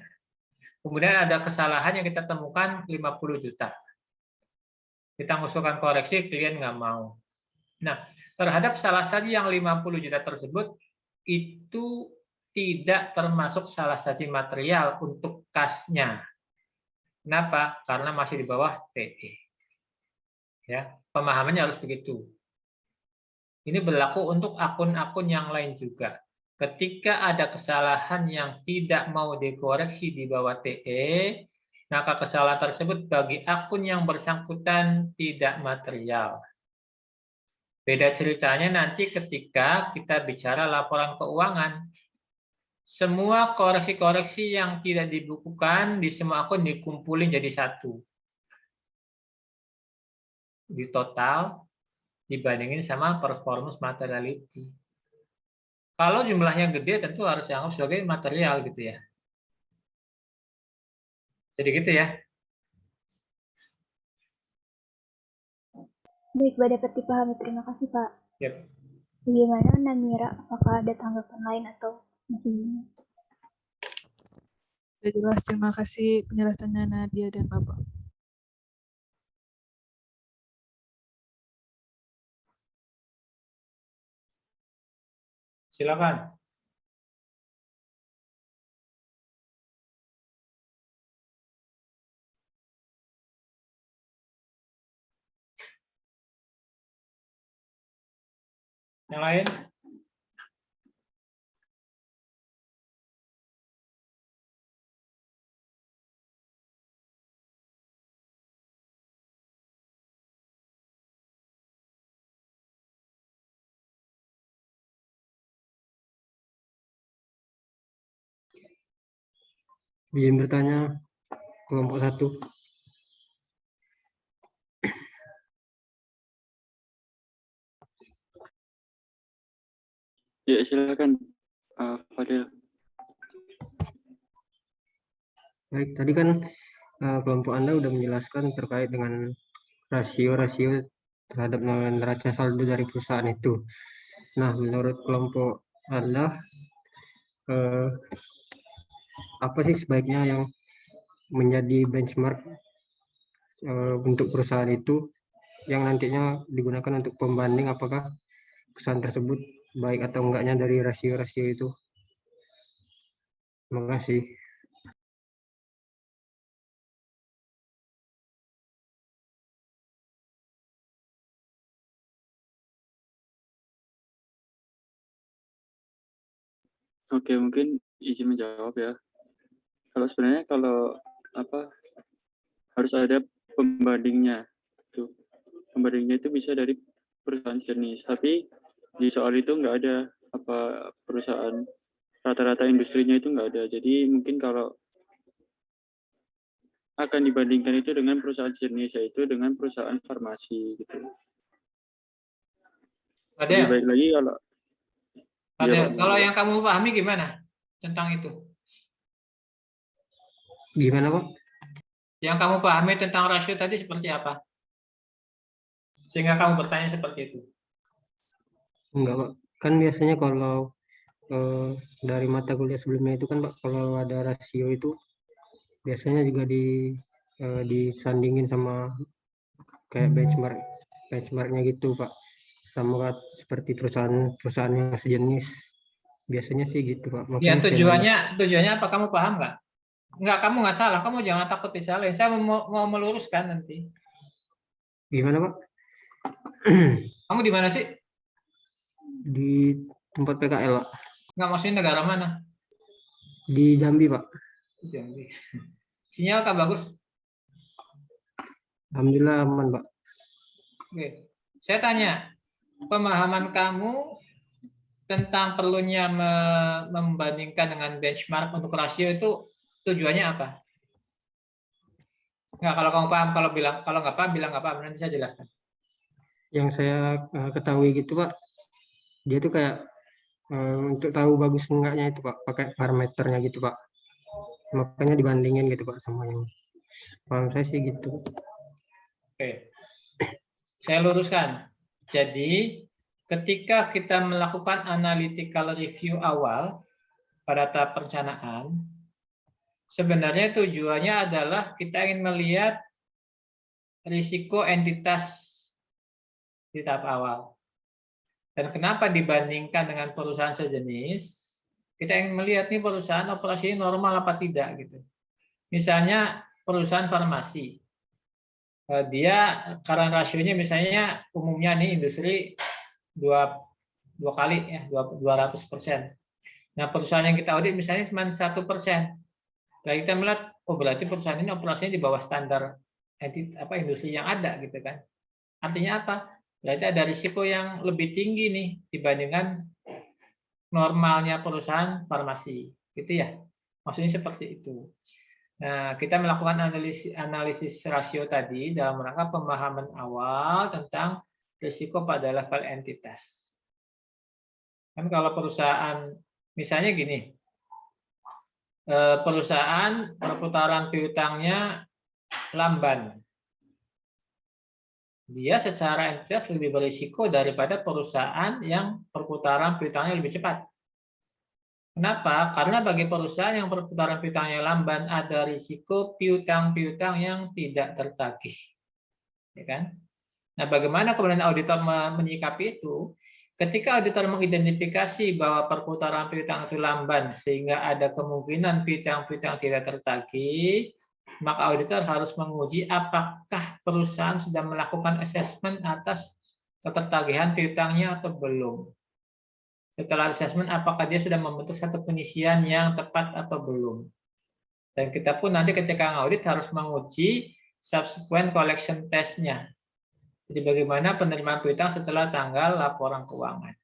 Kemudian ada kesalahan yang kita temukan 50 juta. Kita mengusulkan koreksi, klien nggak mau. Nah, terhadap salah saji yang 50 juta tersebut itu tidak termasuk salah saji material untuk kasnya. Kenapa? Karena masih di bawah TE. Ya, pemahamannya harus begitu. Ini berlaku untuk akun-akun yang lain juga. Ketika ada kesalahan yang tidak mau dikoreksi di bawah TE, maka kesalahan tersebut bagi akun yang bersangkutan tidak material. Beda ceritanya nanti ketika kita bicara laporan keuangan. Semua koreksi-koreksi yang tidak dibukukan di semua akun dikumpulin jadi satu. Di total dibandingin sama performance materiality. Kalau jumlahnya gede tentu harus dianggap sebagai material gitu ya. Jadi gitu ya. Baik, Pak, dapat dipahami. Terima kasih, Pak. Yep. Bagaimana Namira? Apakah ada tanggapan lain atau masih bingung? Sudah jelas, terima kasih penjelasannya Nadia dan Bapak. Silakan. Yang lain? Izin bertanya, kelompok 1. Ya, silakan, Fadil. Baik, tadi kan kelompok Anda sudah menjelaskan terkait dengan rasio-rasio terhadap neraca saldo dari perusahaan itu. Nah, menurut kelompok Anda, apa sih sebaiknya yang menjadi benchmark untuk perusahaan itu yang nantinya digunakan untuk pembanding apakah perusahaan tersebut baik atau enggaknya dari rasio-rasio itu? Terima kasih. Oke, mungkin izin menjawab ya. Sebenarnya harus ada pembandingnya. Pembandingnya itu bisa dari perusahaan jenis, tapi di soal itu nggak ada perusahaan rata-rata industrinya itu nggak ada. Jadi mungkin kalau akan dibandingkan itu dengan perusahaan jenis, yaitu dengan perusahaan farmasi gitu. Lebih baik lagi kalau Kalau yang kamu pahami gimana tentang itu? Gimana, Pak? Yang kamu pahami tentang rasio tadi seperti apa? Sehingga kamu bertanya seperti itu. Enggak, Pak. Kan biasanya kalau dari mata kuliah sebelumnya itu kan, Pak, kalau ada rasio itu biasanya juga disandingin sama kayak benchmarknya gitu Pak, sama seperti perusahaan yang sejenis, biasanya sih gitu Pak. Ya, Makanya saya nanya. tujuannya apa? Kamu paham nggak? Nggak, kamu nggak salah. Kamu jangan takut disalahin. Saya mau meluruskan nanti. Gimana Pak? Kamu di mana sih? Di tempat PKL Pak. Nggak, maksudnya negara mana? Di Jambi Pak. Jambi. Sinyal kan bagus? Alhamdulillah aman Pak. Oke. Saya tanya, pemahaman kamu tentang perlunya membandingkan dengan benchmark untuk rasio itu tujuannya apa? Nggak, kalau kamu paham, kalau nggak paham bilang nggak paham, nanti saya jelaskan. Yang saya ketahui gitu Pak, dia tuh kayak untuk tahu bagus enggaknya itu Pak, pakai parameternya gitu Pak. Makanya dibandingin gitu Pak sama yang paham saya sih gitu. Oke. Saya luruskan. Jadi, ketika kita melakukan analytical review awal pada tahap perencanaan, sebenarnya tujuannya adalah kita ingin melihat risiko entitas di tahap awal. Dan kenapa dibandingkan dengan perusahaan sejenis? Kita ingin melihat nih perusahaan operasinya normal apa tidak gitu. Misalnya perusahaan farmasi. Dia current rasionya misalnya umumnya nih industri dua kali ya, 200%. Nah, perusahaan yang kita audit misalnya cuma 1%. Nah, kita melihat, oh berarti perusahaan ini operasinya di bawah standar industri yang ada gitu kan. Artinya apa? Berarti ada risiko yang lebih tinggi nih dibandingkan normalnya perusahaan farmasi, gitu ya. Maksudnya seperti itu. Nah, kita melakukan analisis rasio tadi dalam rangka pemahaman awal tentang risiko pada level entitas. Kan kalau perusahaan, misalnya gini, perusahaan perputaran piutangnya lamban. Dia secara entitas lebih berisiko daripada perusahaan yang perputaran piutangnya lebih cepat. Kenapa? Karena bagi perusahaan yang perputaran piutangnya lamban ada risiko piutang-piutang yang tidak tertagih. Ya kan? Nah, bagaimana kemudian auditor menyikapi itu? Ketika auditor mengidentifikasi bahwa perputaran piutang itu lamban sehingga ada kemungkinan piutang-piutang tidak tertagih, maka auditor harus menguji apakah perusahaan sudah melakukan assessment atas ketertagihan piutangnya atau belum. Setelah assessment, apakah dia sudah membentuk satu penyisian yang tepat atau belum. Dan kita pun nanti ketika ngaudit harus menguji subsequent collection test-nya. Jadi bagaimana penerimaan piutang setelah tanggal laporan keuangan.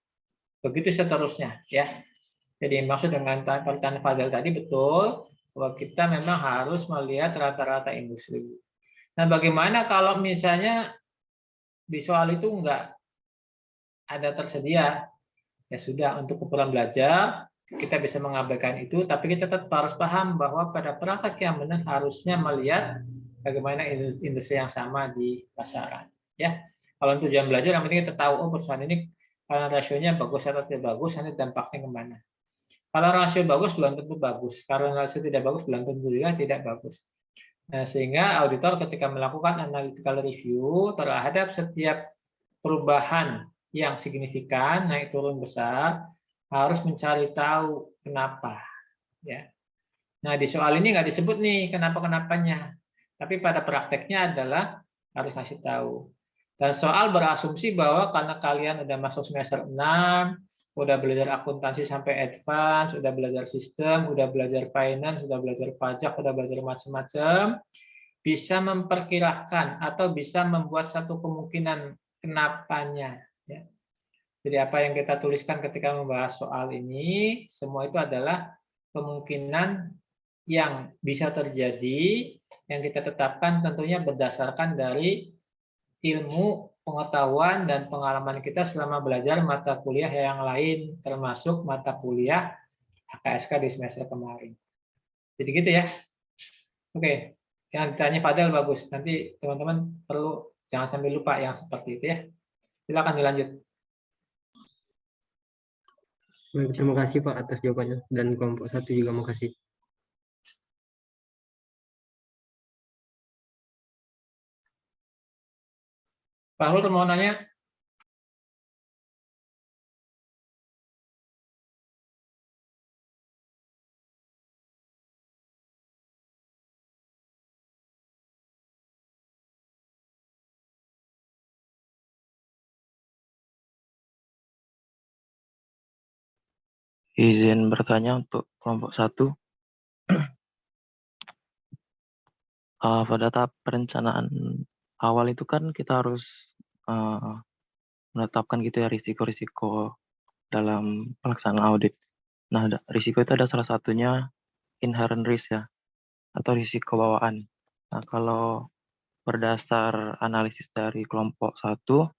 Begitu seterusnya, ya. Jadi maksud dengan pertanyaan Fadel tadi betul bahwa kita memang harus melihat rata-rata industri. Nah, bagaimana kalau misalnya di soal itu enggak ada tersedia? Ya sudah, untuk ukuran belajar kita bisa mengabaikan itu, tapi kita tetap harus paham bahwa pada praktek yang benar harusnya melihat bagaimana industri yang sama di pasaran. Ya, kalau tujuan belajar yang penting kita tahu, oh perusahaan ini kalau rasionya bagus atau tidak bagus, nanti dampaknya kemana. Kalau rasio bagus belum tentu bagus, kalau rasio tidak bagus belum tentu juga tidak bagus. Nah, sehingga auditor ketika melakukan analytical review terhadap setiap perubahan yang signifikan, naik turun besar, harus mencari tahu kenapa. Ya. Nah, di soal ini nggak disebut nih kenapa-kenapanya, tapi pada prakteknya adalah harus kasih tahu. Dan soal berasumsi bahwa karena kalian udah masuk semester 6, udah belajar akuntansi sampai advance, udah belajar sistem, udah belajar finance, udah belajar pajak, udah belajar macam-macam, bisa memperkirakan atau bisa membuat satu kemungkinan kenapanya. Ya. Jadi apa yang kita tuliskan ketika membahas soal ini, semua itu adalah kemungkinan yang bisa terjadi, yang kita tetapkan tentunya berdasarkan dari ilmu, pengetahuan, dan pengalaman kita selama belajar mata kuliah yang lain, termasuk mata kuliah HKSK di semester kemarin. Jadi gitu ya. Oke, yang ditanya Fadel bagus. Nanti teman-teman perlu jangan sampai lupa yang seperti itu ya. Silakan dilanjut. Baik, terima kasih Pak atas jawabannya, dan kelompok 1 juga makasih. Pak Hur mau nanya? Izin bertanya untuk kelompok 1. Pada tahap perencanaan awal itu kan kita harus menetapkan gitu ya risiko-risiko dalam pelaksanaan audit. Nah, risiko itu ada salah satunya inherent risk ya, atau risiko bawaan. Nah, kalau berdasar analisis dari kelompok 1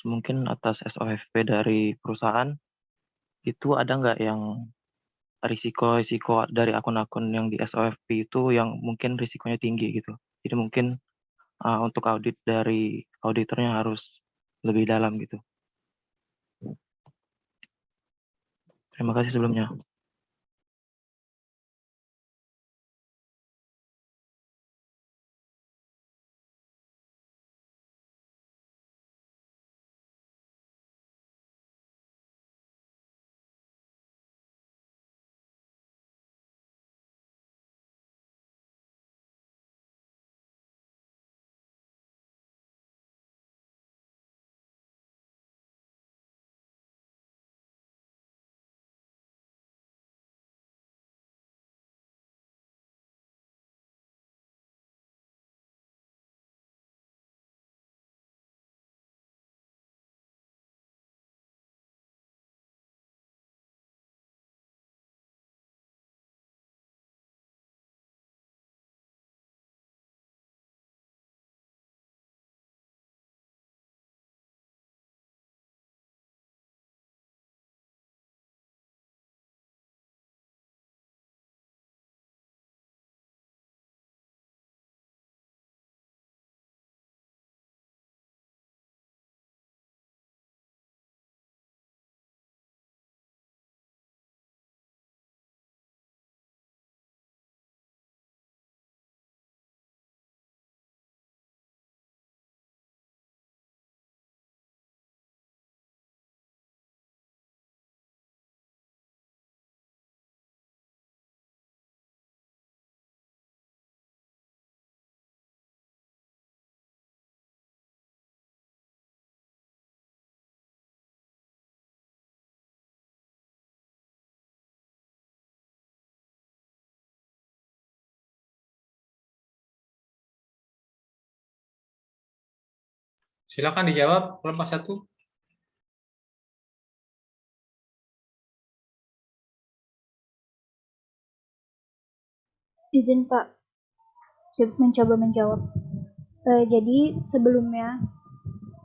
mungkin atas SOFP dari perusahaan, itu ada nggak yang risiko-risiko dari akun-akun yang di SOFP itu yang mungkin risikonya tinggi gitu. Jadi mungkin untuk audit dari auditornya harus lebih dalam gitu. Terima kasih sebelumnya. Silakan dijawab kelompok 1. Izin Pak, mencoba menjawab. Jadi sebelumnya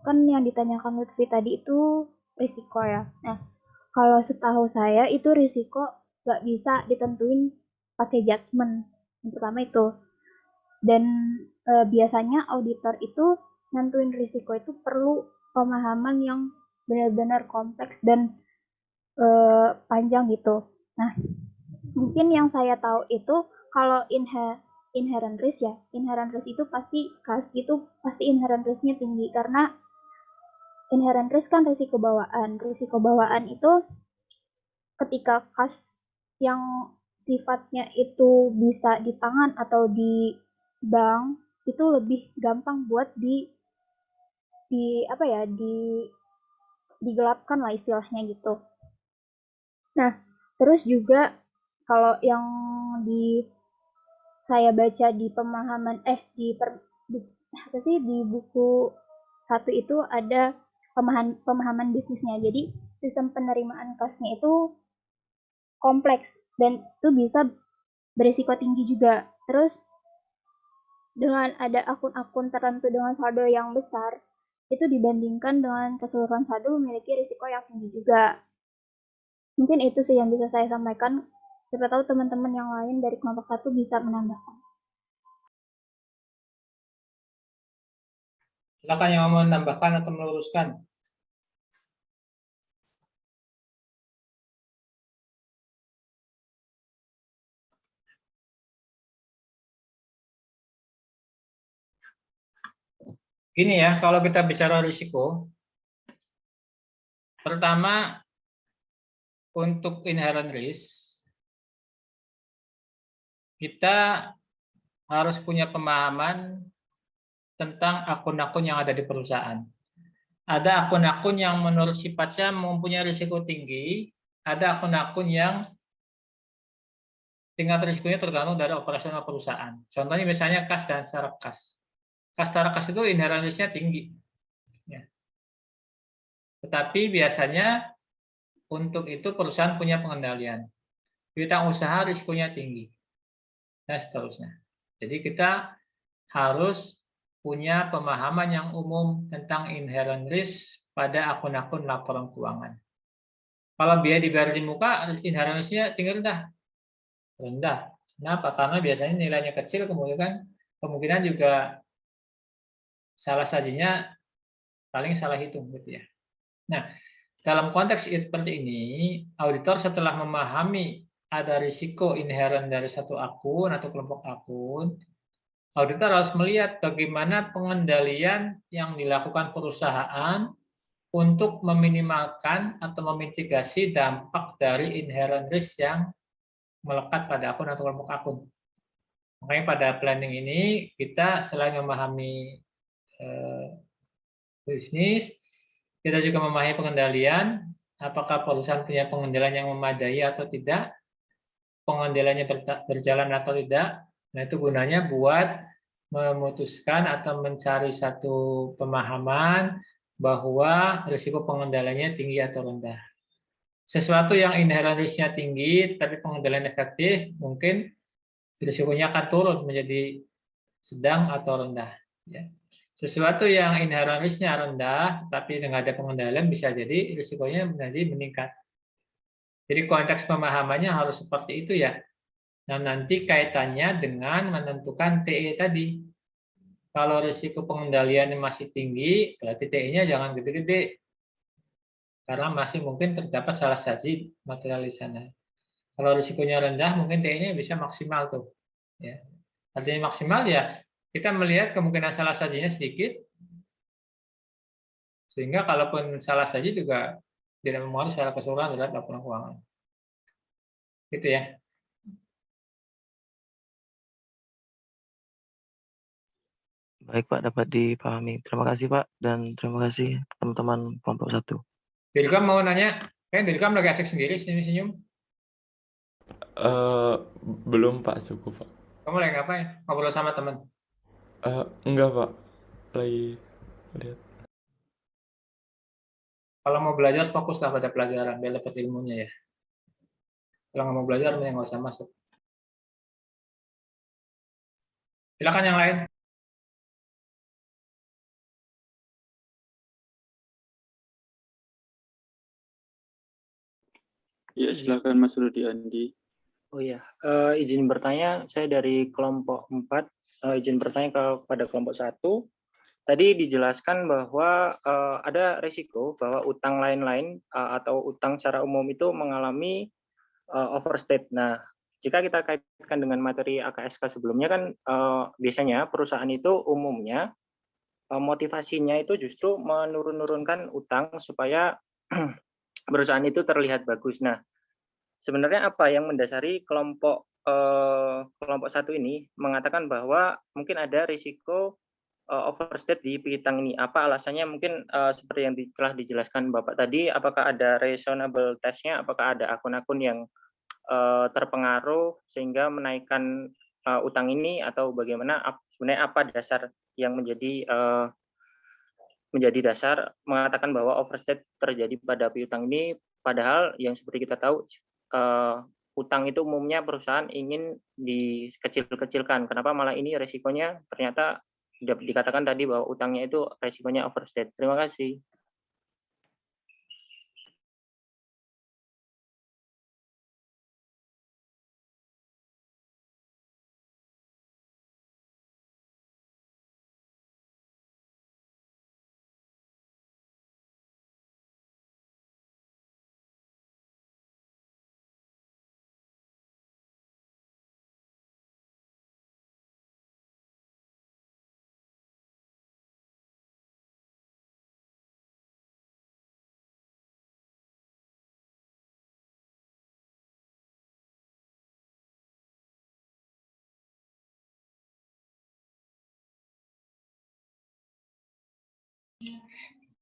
kan yang ditanyakan Lutfi tadi itu risiko ya. Nah, kalau setahu saya itu risiko nggak bisa ditentuin pakai judgement. Yang pertama itu. Dan biasanya auditor itu nentuin risiko itu perlu pemahaman yang benar-benar kompleks dan panjang gitu. Nah, mungkin yang saya tahu itu kalau inherent risk ya, inherent risk itu pasti kas itu pasti inherent risknya tinggi karena inherent risk kan risiko bawaan. Risiko bawaan itu ketika kas yang sifatnya itu bisa di tangan atau di bank itu lebih gampang buat di apa ya digelapkan lah istilahnya gitu. Nah, terus juga kalau yang di saya baca di pemahaman di buku 1 itu ada pemahaman bisnisnya. Jadi sistem penerimaan kasnya itu kompleks dan itu bisa berisiko tinggi juga. Terus dengan ada akun-akun tertentu dengan saldo yang besar, itu dibandingkan dengan keseluruhan saldo memiliki risiko yang tinggi juga. Mungkin itu sih yang bisa saya sampaikan. Siapa tahu teman-teman yang lain dari kelompok 1 bisa menambahkan. Silakan yang mau menambahkan atau meluruskan. Gini ya, kalau kita bicara risiko, pertama untuk inherent risk, kita harus punya pemahaman tentang akun-akun yang ada di perusahaan. Ada akun-akun yang menurut sifatnya mempunyai risiko tinggi, ada akun-akun yang tingkat risikonya tergantung dari operasional perusahaan. Contohnya misalnya kas dan syarat kas. Kas secara kas itu inherent risk-nya tinggi. Ya. Tetapi biasanya untuk itu perusahaan punya pengendalian. Piutang usaha risikonya tinggi. Dan seterusnya. Jadi kita harus punya pemahaman yang umum tentang inherent risk pada akun-akun laporan keuangan. Kalau biaya dibayar di muka, inherent risk-nya tinggi rendah. Rendah. Kenapa? Karena biasanya nilainya kecil, kemungkinan juga salah sajinya paling salah hitung gitu ya. Nah, dalam konteks seperti ini, auditor setelah memahami ada risiko inherent dari satu akun atau kelompok akun, auditor harus melihat bagaimana pengendalian yang dilakukan perusahaan untuk meminimalkan atau memitigasi dampak dari inherent risk yang melekat pada akun atau kelompok akun. Makanya pada planning ini kita selain memahami bisnis, kita juga memahami pengendalian, apakah perusahaan punya pengendalian yang memadai atau tidak, pengendaliannya berjalan atau tidak. Nah, itu gunanya buat memutuskan atau mencari satu pemahaman bahwa risiko pengendaliannya tinggi atau rendah. Sesuatu yang inherent risk-nya tinggi, tapi pengendalian efektif, mungkin risikonya akan turun menjadi sedang atau rendah. Ya. Sesuatu yang inherent risk-nya rendah, tapi dengan ada pengendalian bisa jadi risikonya menjadi meningkat. Jadi konteks pemahamannya harus seperti itu ya. Nah, nanti kaitannya dengan menentukan TE tadi. Kalau risiko pengendaliannya masih tinggi, berarti TE-nya jangan gede-gede. Karena masih mungkin terdapat salah saji material di sana. Kalau risikonya rendah, mungkin TE-nya bisa maksimal tuh. Ya. Artinya maksimal ya, kita melihat kemungkinan salah sajinya sedikit, sehingga kalaupun salah saji juga tidak mempengaruhi secara keseluruhan terhadap laporan keuangan. Gitu ya. Baik Pak, dapat dipahami. Terima kasih Pak, dan terima kasih teman-teman kelompok 1. Dilkam mau nanya? Kayaknya Dilkam lagi asik sendiri senyum-senyum. Belum Pak, cukup Pak. Kamu lagi ngapain? Ngobrol sama teman? Enggak Pak, lagi lihat. Kalau mau belajar, fokuslah pada pelajaran, biar dapat ilmunya ya. Kalau nggak mau belajar, nggak usah masuk. Silakan yang lain. Ya, silakan Mas Rudi Andi. Oh ya, izin bertanya, saya dari kelompok 4, izin bertanya kepada kelompok 1. Tadi dijelaskan bahwa ada risiko bahwa utang lain-lain atau utang secara umum itu mengalami overstate. Nah, jika kita kaitkan dengan materi AKSK sebelumnya kan biasanya perusahaan itu umumnya motivasinya itu justru menurunkan utang supaya perusahaan itu terlihat bagus. Nah, sebenarnya apa yang mendasari kelompok 1 ini mengatakan bahwa mungkin ada risiko overstate di piutang ini? Apa alasannya? Mungkin seperti yang telah dijelaskan Bapak tadi, apakah ada reasonable test-nya? Apakah ada akun-akun yang terpengaruh sehingga menaikkan utang ini, atau bagaimana? Sebenarnya apa dasar yang menjadi dasar mengatakan bahwa overstate terjadi pada piutang ini, padahal yang seperti kita tahu utang itu umumnya perusahaan ingin dikecil-kecilkan. Kenapa malah ini resikonya ternyata dikatakan tadi bahwa utangnya itu resikonya overstate. Terima kasih.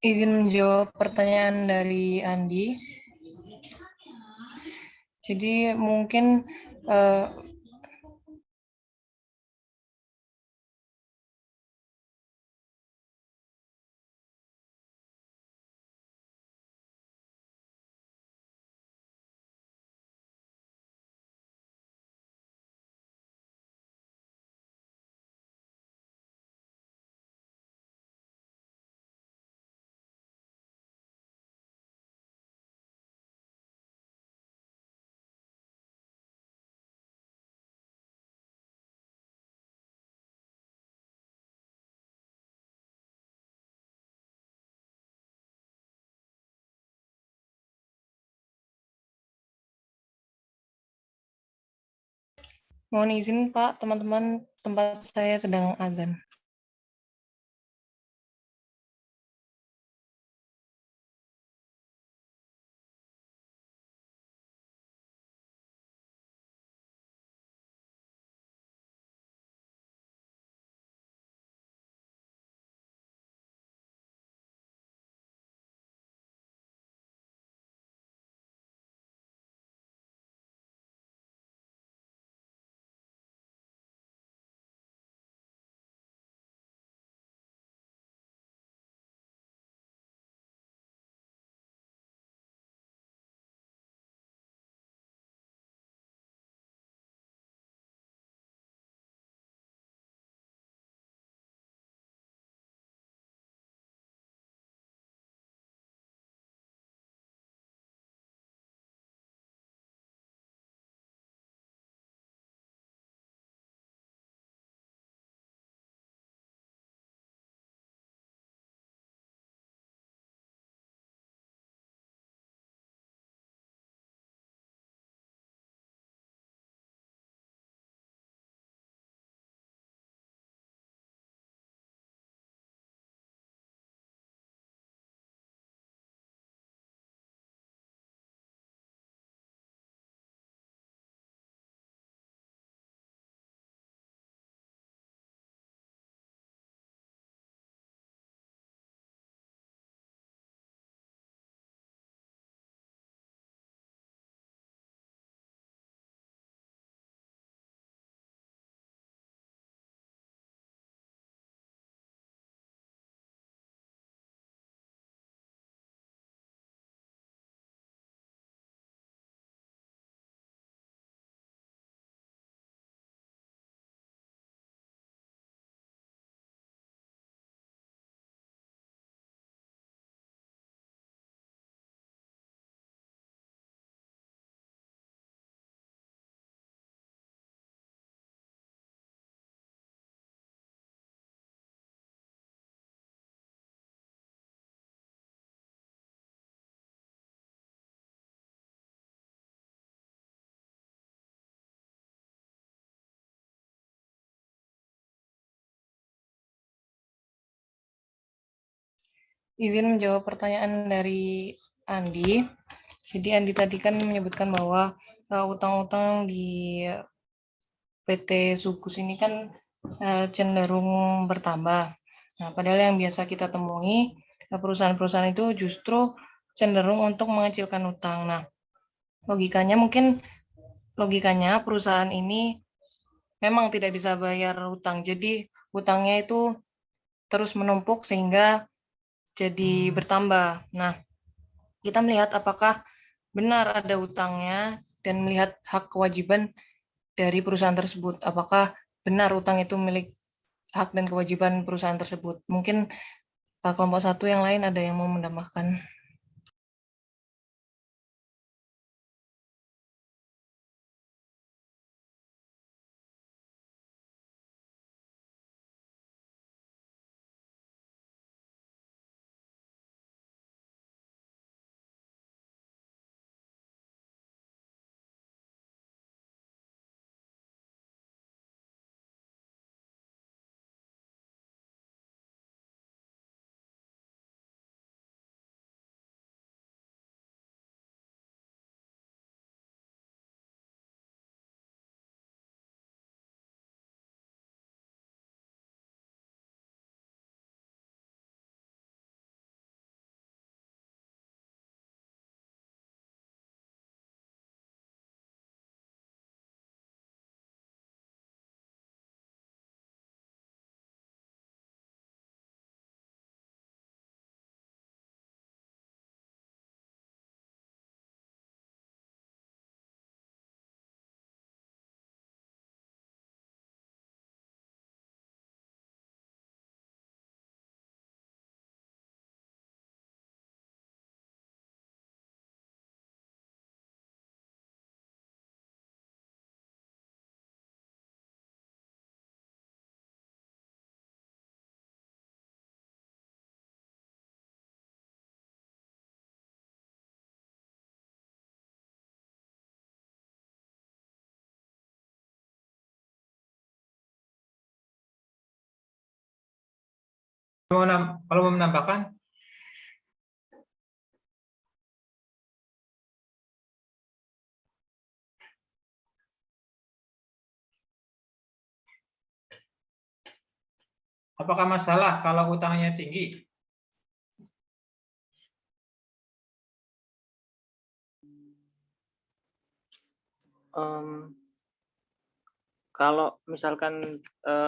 Izin menjawab pertanyaan dari Andi. Jadi mungkin mohon izin Pak, teman-teman, tempat saya sedang azan. Izin menjawab pertanyaan dari Andi. Jadi Andi tadi kan menyebutkan bahwa utang-utang di PT Sukus ini kan cenderung bertambah. Nah, padahal yang biasa kita temui perusahaan-perusahaan itu justru cenderung untuk mengecilkan utang. Nah, logikanya perusahaan ini memang tidak bisa bayar utang. Jadi utangnya itu terus menumpuk sehingga jadi bertambah. Nah, kita melihat apakah benar ada utangnya dan melihat hak kewajiban dari perusahaan tersebut. Apakah benar utang itu milik hak dan kewajiban perusahaan tersebut. Mungkin kelompok satu yang lain ada yang mau menambahkan. Kalau mau menambahkan, apakah masalah kalau utangnya tinggi? Kalau misalkan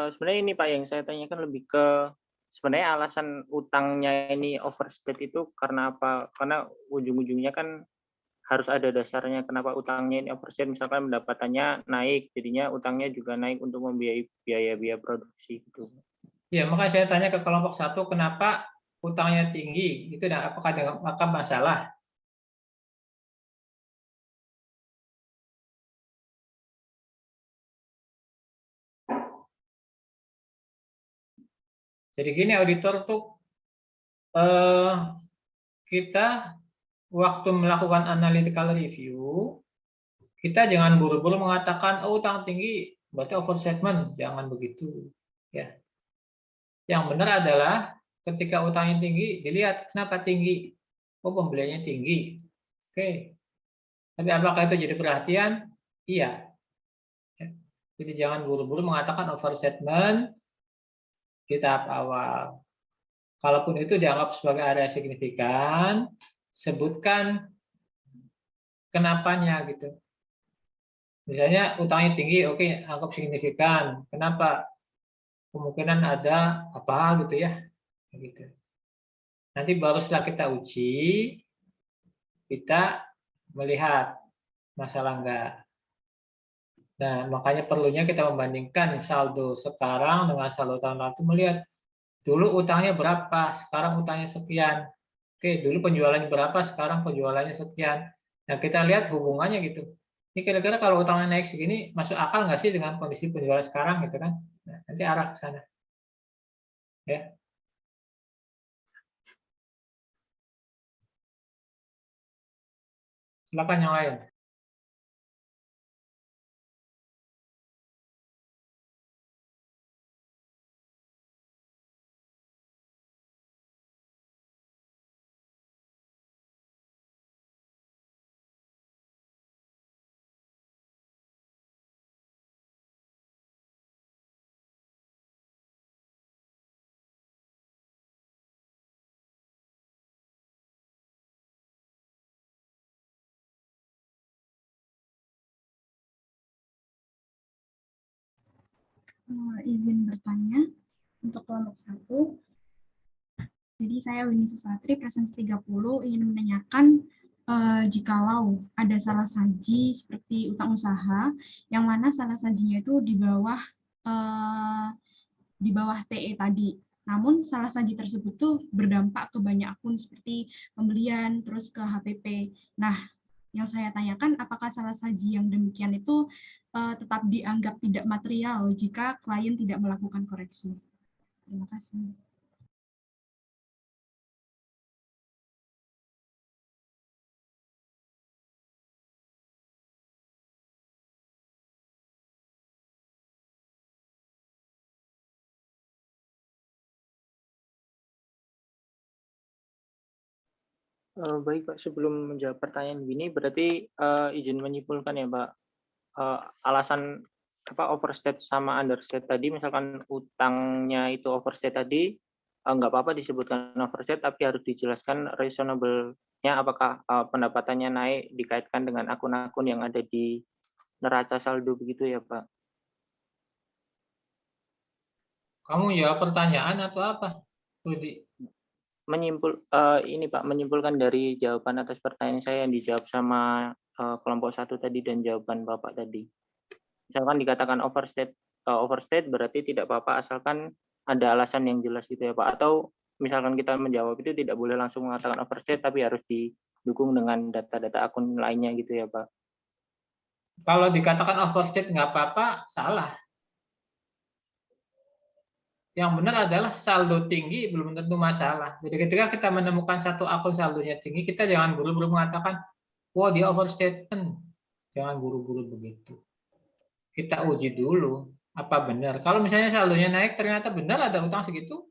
sebenarnya ini Pak yang saya tanyakan lebih ke sebenarnya alasan utangnya ini overstate itu karena apa? Karena ujung-ujungnya kan harus ada dasarnya kenapa utangnya ini overstate. Misalkan pendapatannya naik, jadinya utangnya juga naik untuk membiayai biaya-biaya produksi gitu. Ya, makanya saya tanya ke kelompok 1, kenapa utangnya tinggi? Itu apakah ada masalah? Jadi gini auditor tuh kita waktu melakukan analytical review, kita jangan buru-buru mengatakan oh utang tinggi berarti overstatement, jangan begitu ya. Yang benar adalah ketika utangnya tinggi dilihat kenapa tinggi, oh pembeliannya tinggi, oke. Tapi apakah itu jadi perhatian? Iya. Jadi jangan buru-buru mengatakan overstatement di tahap awal. Kalaupun itu dianggap sebagai area signifikan, sebutkan kenapanya gitu. Misalnya utangnya tinggi, oke, anggap signifikan. Kenapa? Kemungkinan ada apa gitu ya. Gitu. Nanti baru setelah kita uji, kita melihat masalah enggak. Nah, makanya perlunya kita membandingkan saldo sekarang dengan saldo tahun lalu, melihat dulu utangnya berapa, sekarang utangnya sekian. Oke, dulu penjualannya berapa, sekarang penjualannya sekian. Nah, kita lihat hubungannya gitu. Ini kira-kira kalau utangnya naik segini, masuk akal nggak sih dengan kondisi penjualan sekarang gitu kan? Nah, nanti arah ke sana. Ya. Silakan yang lain. Izin bertanya untuk kelompok 1. Jadi saya Winnie Susatri, presensi 30, ingin menanyakan jikalau ada salah saji seperti utang usaha, yang mana salah sajinya itu di bawah TE tadi. Namun salah saji tersebut tuh berdampak ke banyak akun seperti pembelian, terus ke HPP. Nah, yang saya tanyakan, apakah salah saji yang demikian itu tetap dianggap tidak material jika klien tidak melakukan koreksi? Terima kasih. Baik Pak, sebelum menjawab pertanyaan ini berarti izin menyimpulkan ya Pak, alasan overstate sama understate tadi, misalkan utangnya itu overstate tadi, nggak apa-apa disebutkan overstate, tapi harus dijelaskan reasonable-nya apakah pendapatannya naik dikaitkan dengan akun-akun yang ada di neraca saldo begitu ya Pak? Kamu jawab pertanyaan atau apa, Rudi? Ini Pak, menyimpulkan dari jawaban atas pertanyaan saya yang dijawab sama kelompok 1 tadi dan jawaban Bapak tadi. Misalkan dikatakan overstate berarti tidak apa-apa asalkan ada alasan yang jelas gitu ya Pak. Atau misalkan kita menjawab itu tidak boleh langsung mengatakan overstate tapi harus didukung dengan data-data akun lainnya gitu ya Pak. Kalau dikatakan overstate nggak apa-apa, salah. Yang benar adalah saldo tinggi belum tentu masalah. Jadi ketika kita menemukan satu akun saldonya tinggi, kita jangan buru-buru mengatakan, wah dia overstatement. Jangan buru-buru begitu. Kita uji dulu, apa benar. Kalau misalnya saldonya naik, ternyata benar ada utang segitu,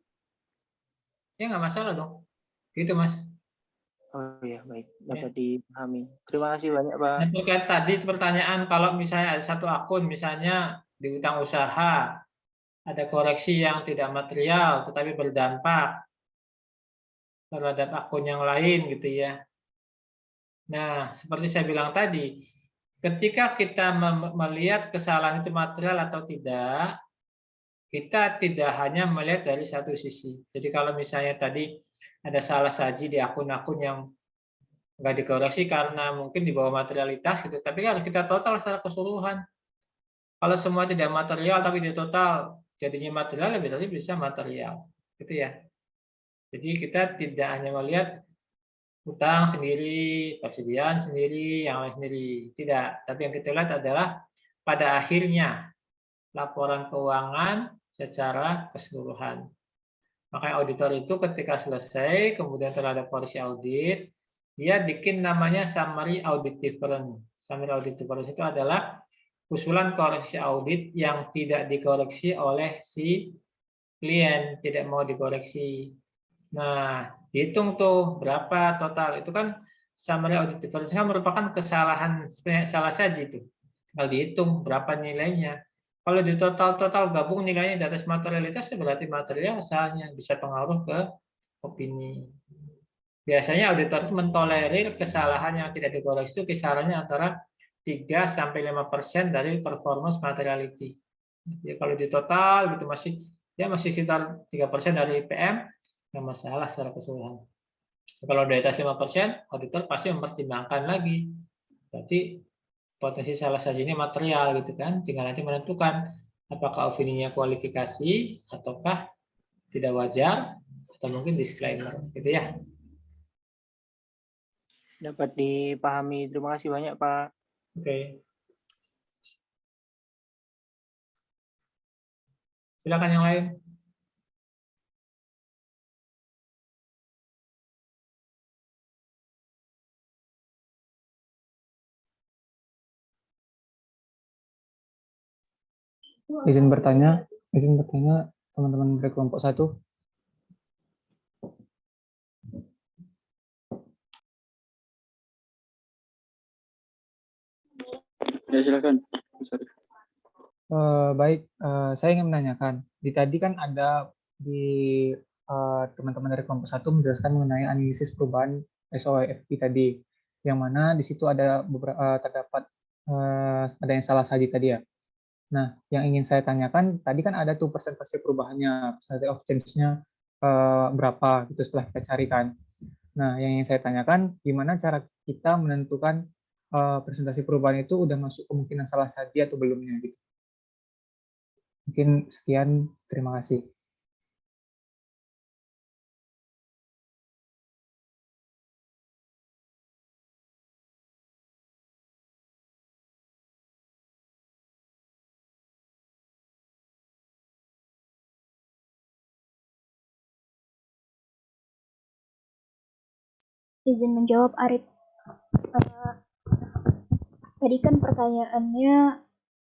Ya nggak masalah dong. Gitu Mas. Oh ya, baik, Ya. dapat dipahami. Terima kasih banyak, Pak. Dan terkait tadi pertanyaan kalau misalnya ada satu akun misalnya di utang usaha ada koreksi yang tidak material tetapi berdampak terhadap akun yang lain gitu ya. Nah, seperti saya bilang tadi, ketika kita melihat kesalahan itu material atau tidak, kita tidak hanya melihat dari satu sisi. Jadi kalau misalnya tadi ada salah saji di akun-akun yang nggak dikoreksi karena mungkin di bawah materialitas gitu, tapi harus kita total secara keseluruhan. Kalau semua tidak material tapi di total jadinya material, berarti bisa material, gitu ya. Jadi kita tidak hanya melihat utang sendiri, persediaan sendiri, yang lain sendiri. Tidak, tapi yang kita lihat adalah pada akhirnya laporan keuangan secara keseluruhan. Makanya auditor itu ketika selesai, kemudian terhadap koreksi audit, dia bikin namanya summary audit difference. Summary audit difference itu adalah usulan koreksi audit yang tidak dikoreksi oleh si klien, tidak mau dikoreksi. Nah, dihitung tuh berapa total. Itu kan summary audit difference kan merupakan kesalahan salah saji itu. Tinggal dihitung berapa nilainya. Kalau di total gabung nilainya di atas materialitas berarti material asalnya bisa pengaruh ke opini. Biasanya auditor itu mentolerir kesalahan yang tidak dikoreksi itu kisarannya antara 3-5% dari performance materiality. Jadi kalau di total gitu masih sekitar 3% dari PM, nggak masalah secara keseluruhan. Kalau di atas 5%, auditor pasti mempertimbangkan lagi. Berarti potensi salah saji ini material gitu kan, tinggal nanti menentukan apakah opininya kualifikasi ataukah tidak wajar atau mungkin disclaimer gitu ya. Dapat dipahami. Terima kasih banyak, Pak. Oke. Silakan yang lain. Izin bertanya teman-teman dari kelompok 1. Ya, silakan. Sorry. Baik, saya ingin menanyakan. Tadi kan ada di teman-teman dari kelompok 1 menjelaskan mengenai analisis perubahan SOFP tadi, yang mana di situ ada terdapat ada yang salah saji tadi ya. Nah, yang ingin saya tanyakan tadi kan ada tuh persentase perubahannya, percentage of change-nya berapa gitu setelah kita carikan. Nah, yang ingin saya tanyakan, gimana cara kita menentukan presentasi perubahan itu udah masuk kemungkinan salah saji atau belumnya gitu. Mungkin sekian, terima kasih. Izin menjawab, Arif. Tadi kan pertanyaannya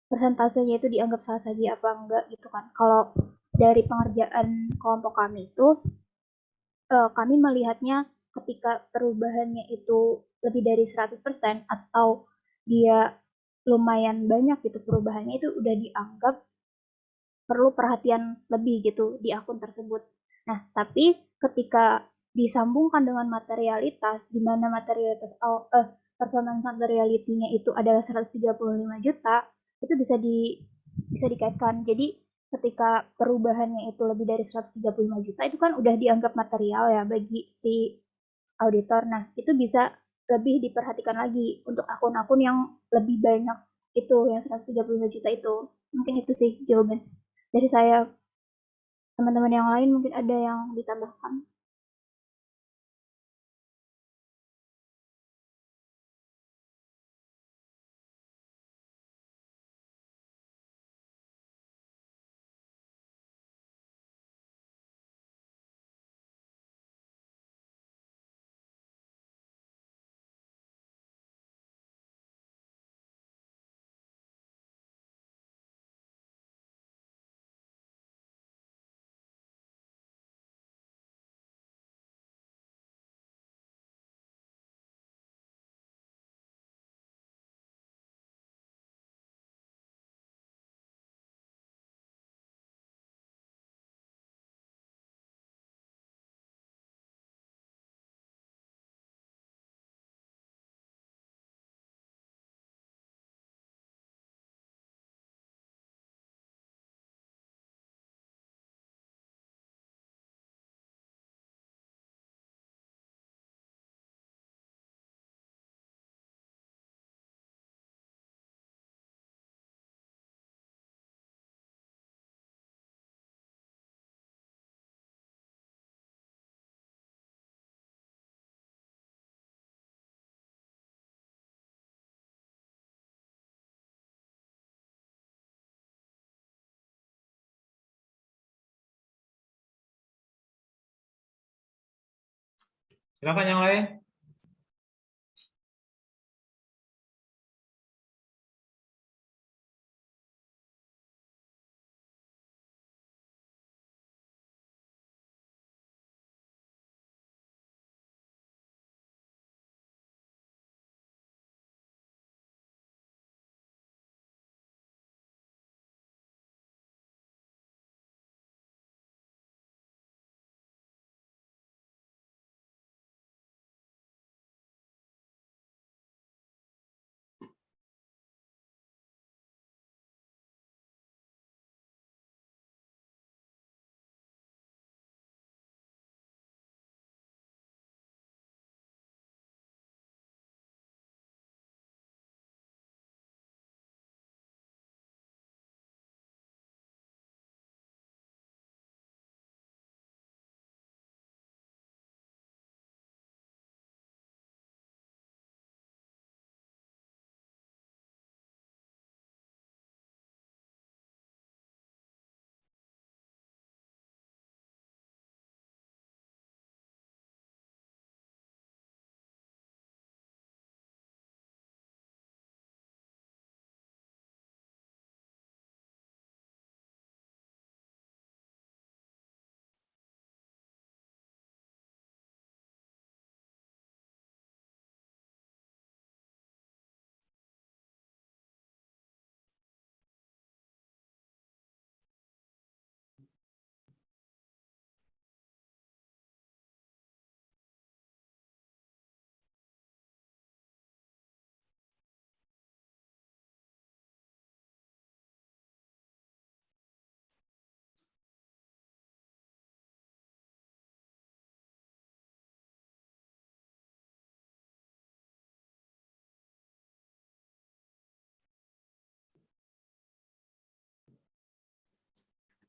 persentasenya itu dianggap salah saji apa enggak gitu kan. Kalau dari pengerjaan kelompok kami itu, kami melihatnya ketika perubahannya itu lebih dari 100% atau dia lumayan banyak gitu perubahannya, itu udah dianggap perlu perhatian lebih gitu di akun tersebut. Nah, tapi ketika disambungkan dengan materialitas, di mana materialitas performance materiality-nya itu adalah 135 juta, itu bisa dikaitkan. Jadi ketika perubahannya itu lebih dari 135 juta, itu kan udah dianggap material ya bagi si auditor. Nah, itu bisa lebih diperhatikan lagi untuk akun-akun yang lebih banyak itu, yang 135 juta itu. Mungkin itu sih jawaban dari saya. Teman-teman yang lain mungkin ada yang ditambahkan. Silakan yang lain.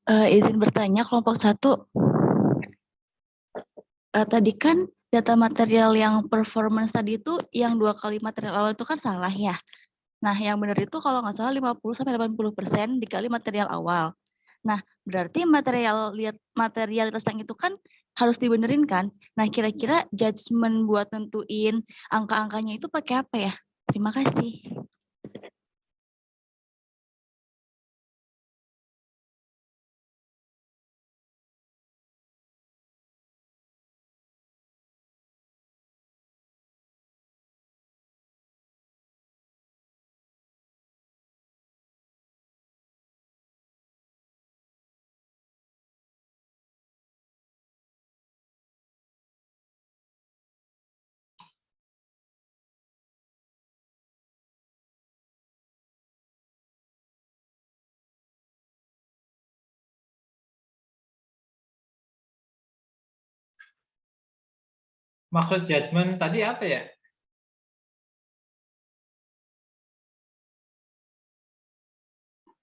Izin bertanya kelompok 1. Tadi kan data material yang performance tadi itu yang 2 kali material awal itu kan salah ya. Nah, yang benar itu kalau nggak salah 50-80% dikali material awal. Nah, berarti materialitas yang itu kan harus dibenerin kan? Nah, kira-kira judgement buat nentuin angka-angkanya itu pakai apa ya? Terima kasih. Maksud judgement tadi apa ya?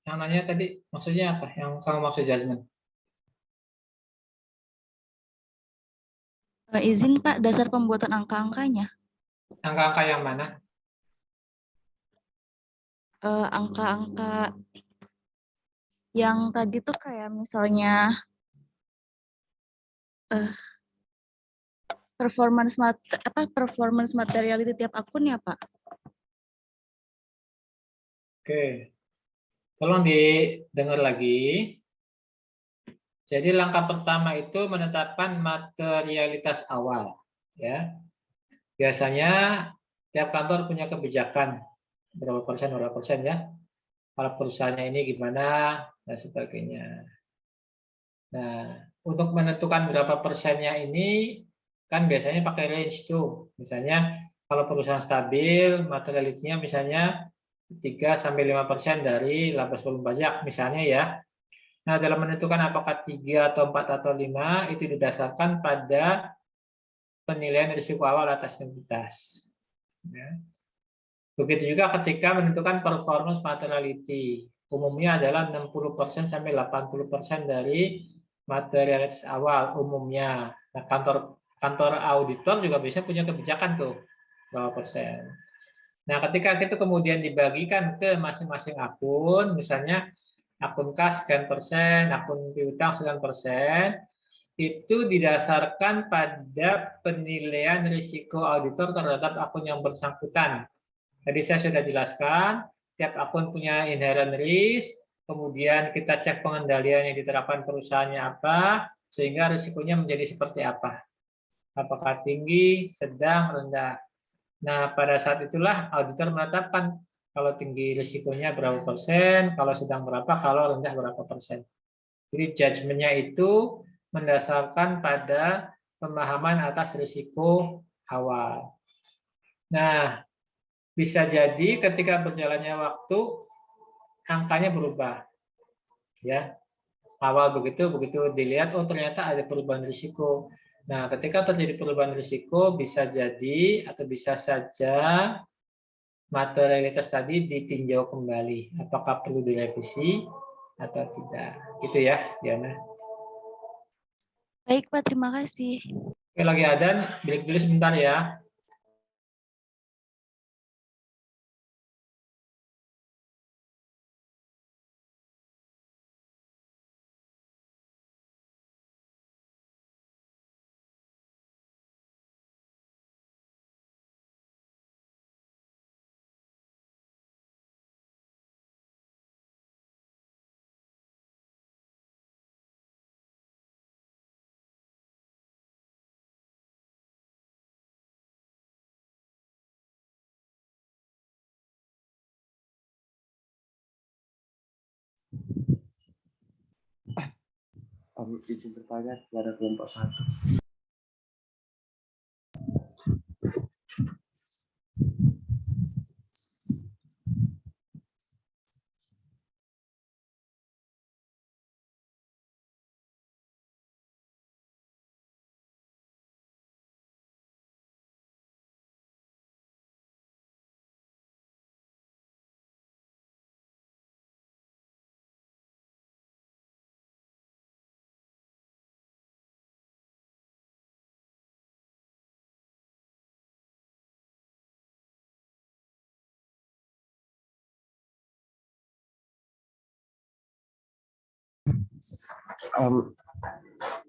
Yang nanya tadi maksudnya apa? Yang kamu maksud judgement? Izin Pak, dasar pembuatan angka-angkanya. Angka-angka yang mana? Angka-angka yang tadi tuh kayak misalnya performance material di tiap akun ya Pak? Oke, tolong didengar lagi. Jadi langkah pertama itu menetapkan materialitas awal. Ya, biasanya tiap kantor punya kebijakan berapa persen ya. Kalau perusahaannya ini gimana dan sebagainya. Nah, untuk menentukan berapa persennya ini kan biasanya pakai range tuh. Misalnya kalau perusahaan stabil, materialitinya misalnya 3-5% dari laba sebelum pajak misalnya ya. Nah, dalam menentukan apakah 3 atau 4 atau 5 itu didasarkan pada penilaian risiko awal atas entitas. Ya. Begitu juga ketika menentukan performance materiality. Umumnya adalah 60% sampai 80% dari materialitas awal umumnya. Nah, kantor auditor juga bisa punya kebijakan tuh berapa persen. Nah, ketika itu kemudian dibagikan ke masing-masing akun, misalnya akun kas sekian persen, akun piutang sekian persen. itu didasarkan pada penilaian risiko auditor terhadap akun yang bersangkutan. Tadi saya sudah jelaskan, tiap akun punya inherent risk, kemudian kita cek pengendalian yang diterapkan perusahaannya apa, sehingga risikonya menjadi seperti apa. Apakah tinggi, sedang, rendah. Nah, pada saat itulah auditor menetapkan kalau tinggi risikonya berapa persen, kalau sedang berapa, kalau rendah berapa persen. Jadi judgement-nya itu mendasarkan pada pemahaman atas risiko awal. Nah, bisa jadi ketika berjalannya waktu angkanya berubah. Ya. Awal begitu dilihat oh ternyata ada perubahan risiko. Nah, ketika terjadi perubahan risiko bisa jadi atau bisa saja materialitas tadi ditinjau kembali. Apakah perlu direvisi atau tidak. Gitu ya, Diana. Baik, Pak. Terima kasih. Oke, lagi adzan, break dulu sebentar ya. Izin bertanya kepada kelompok 1.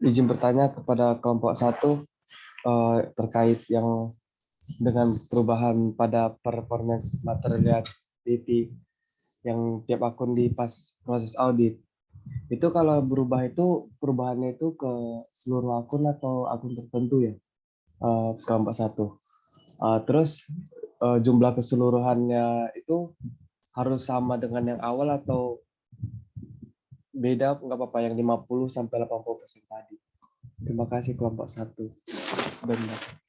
Izin bertanya kepada kelompok 1 terkait yang dengan perubahan pada performance materiality yang tiap akun di pas proses audit. Itu kalau berubah itu perubahannya itu ke seluruh akun atau akun tertentu ya? Kelompok 1. Terus jumlah keseluruhannya itu harus sama dengan yang awal atau beda, nggak apa-apa yang 50 sampai 80% tadi. Terima kasih kelompok 1. Benar.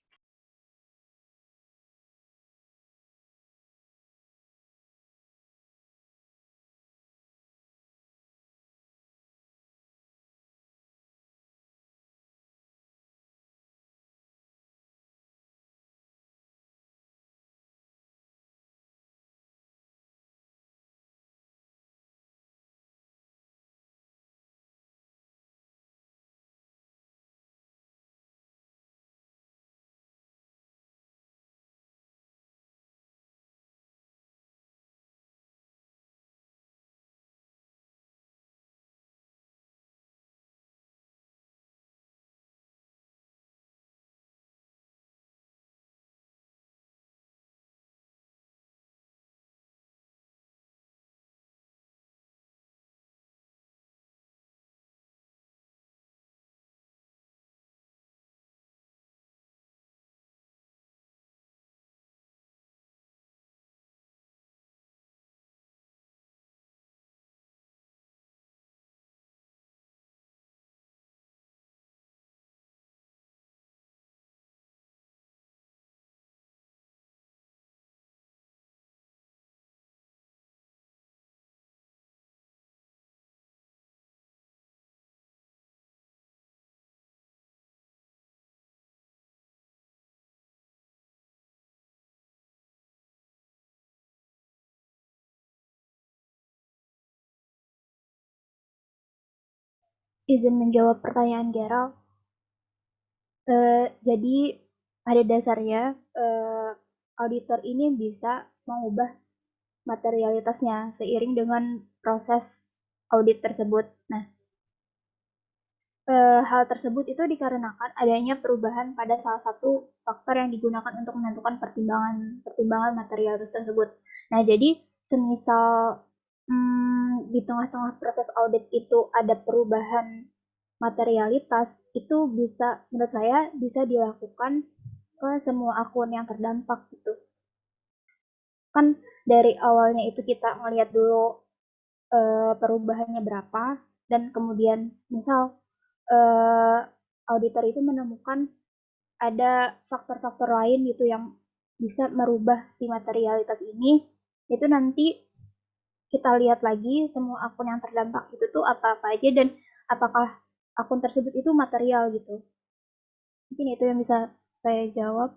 Izin menjawab pertanyaan Gerald. Jadi pada dasarnya auditor ini bisa mengubah materialitasnya seiring dengan proses audit tersebut. Nah, hal tersebut itu dikarenakan adanya perubahan pada salah satu faktor yang digunakan untuk menentukan pertimbangan material tersebut. Nah, jadi semisal di tengah-tengah proses audit itu ada perubahan materialitas, itu bisa, menurut saya, bisa dilakukan ke semua akun yang terdampak gitu. Kan dari awalnya itu kita ngelihat dulu perubahannya berapa, dan kemudian misal auditor itu menemukan ada faktor-faktor lain gitu yang bisa merubah si materialitas ini, itu nanti kita lihat lagi semua akun yang terdampak itu tuh apa-apa aja dan apakah akun tersebut itu material gitu. Mungkin itu yang bisa saya jawab.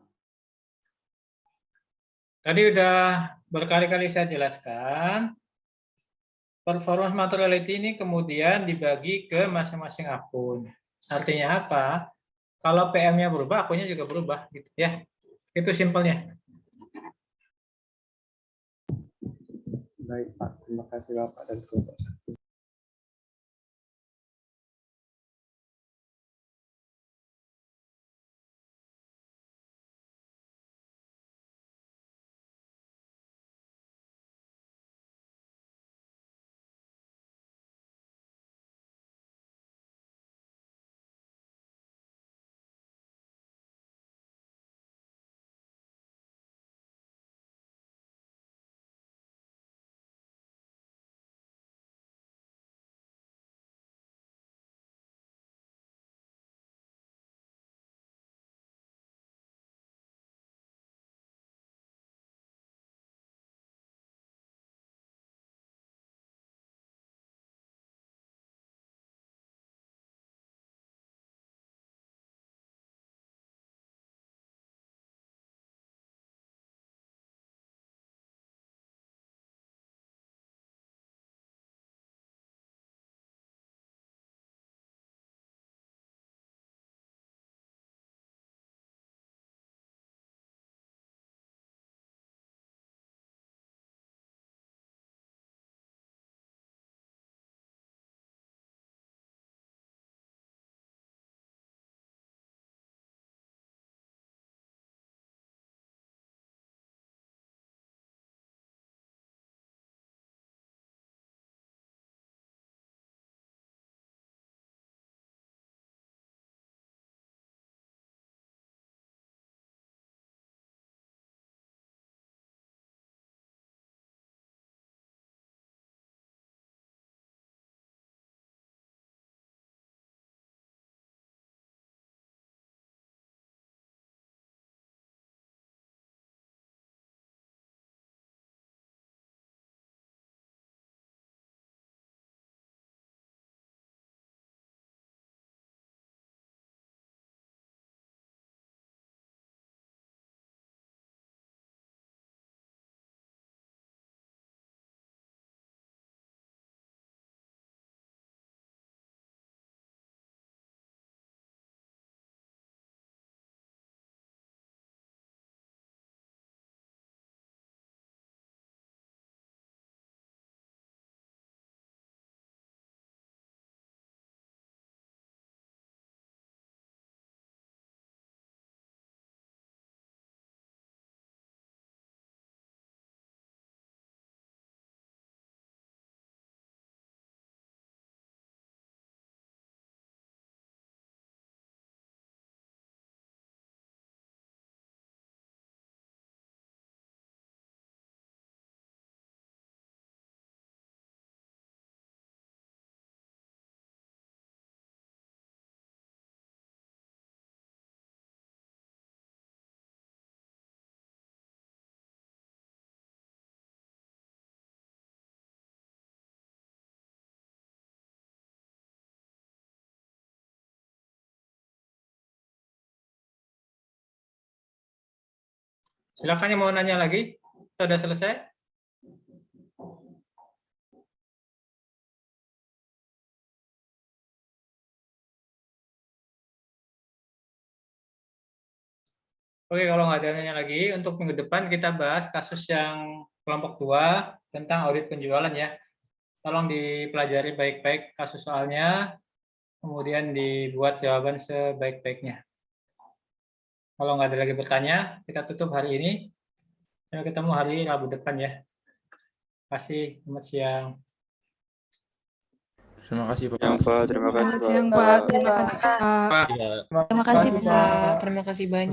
Tadi udah berkali-kali saya jelaskan, performance materiality ini kemudian dibagi ke masing-masing akun. Artinya apa? Kalau PM-nya berubah, akunnya juga berubah, gitu ya. Itu simpelnya. Baik Pak, terima kasih Bapak dan kelompok. Silakan yang mau nanya lagi. Sudah selesai? Oke, kalau nggak ada nanya lagi, untuk minggu depan kita bahas kasus yang kelompok 2 tentang audit penjualan ya. Tolong dipelajari baik-baik kasus soalnya. kemudian dibuat jawaban sebaik-baiknya. Kalau nggak ada lagi bertanya, kita tutup hari ini. Sampai ketemu hari Rabu depan ya. Terima kasih, selamat siang. Terima kasih Pak. Yang Pak, terima kasih Selamat siang, Pak. Pak. Terima kasih, Pak. Terima kasih, Pak. Terima kasih banyak.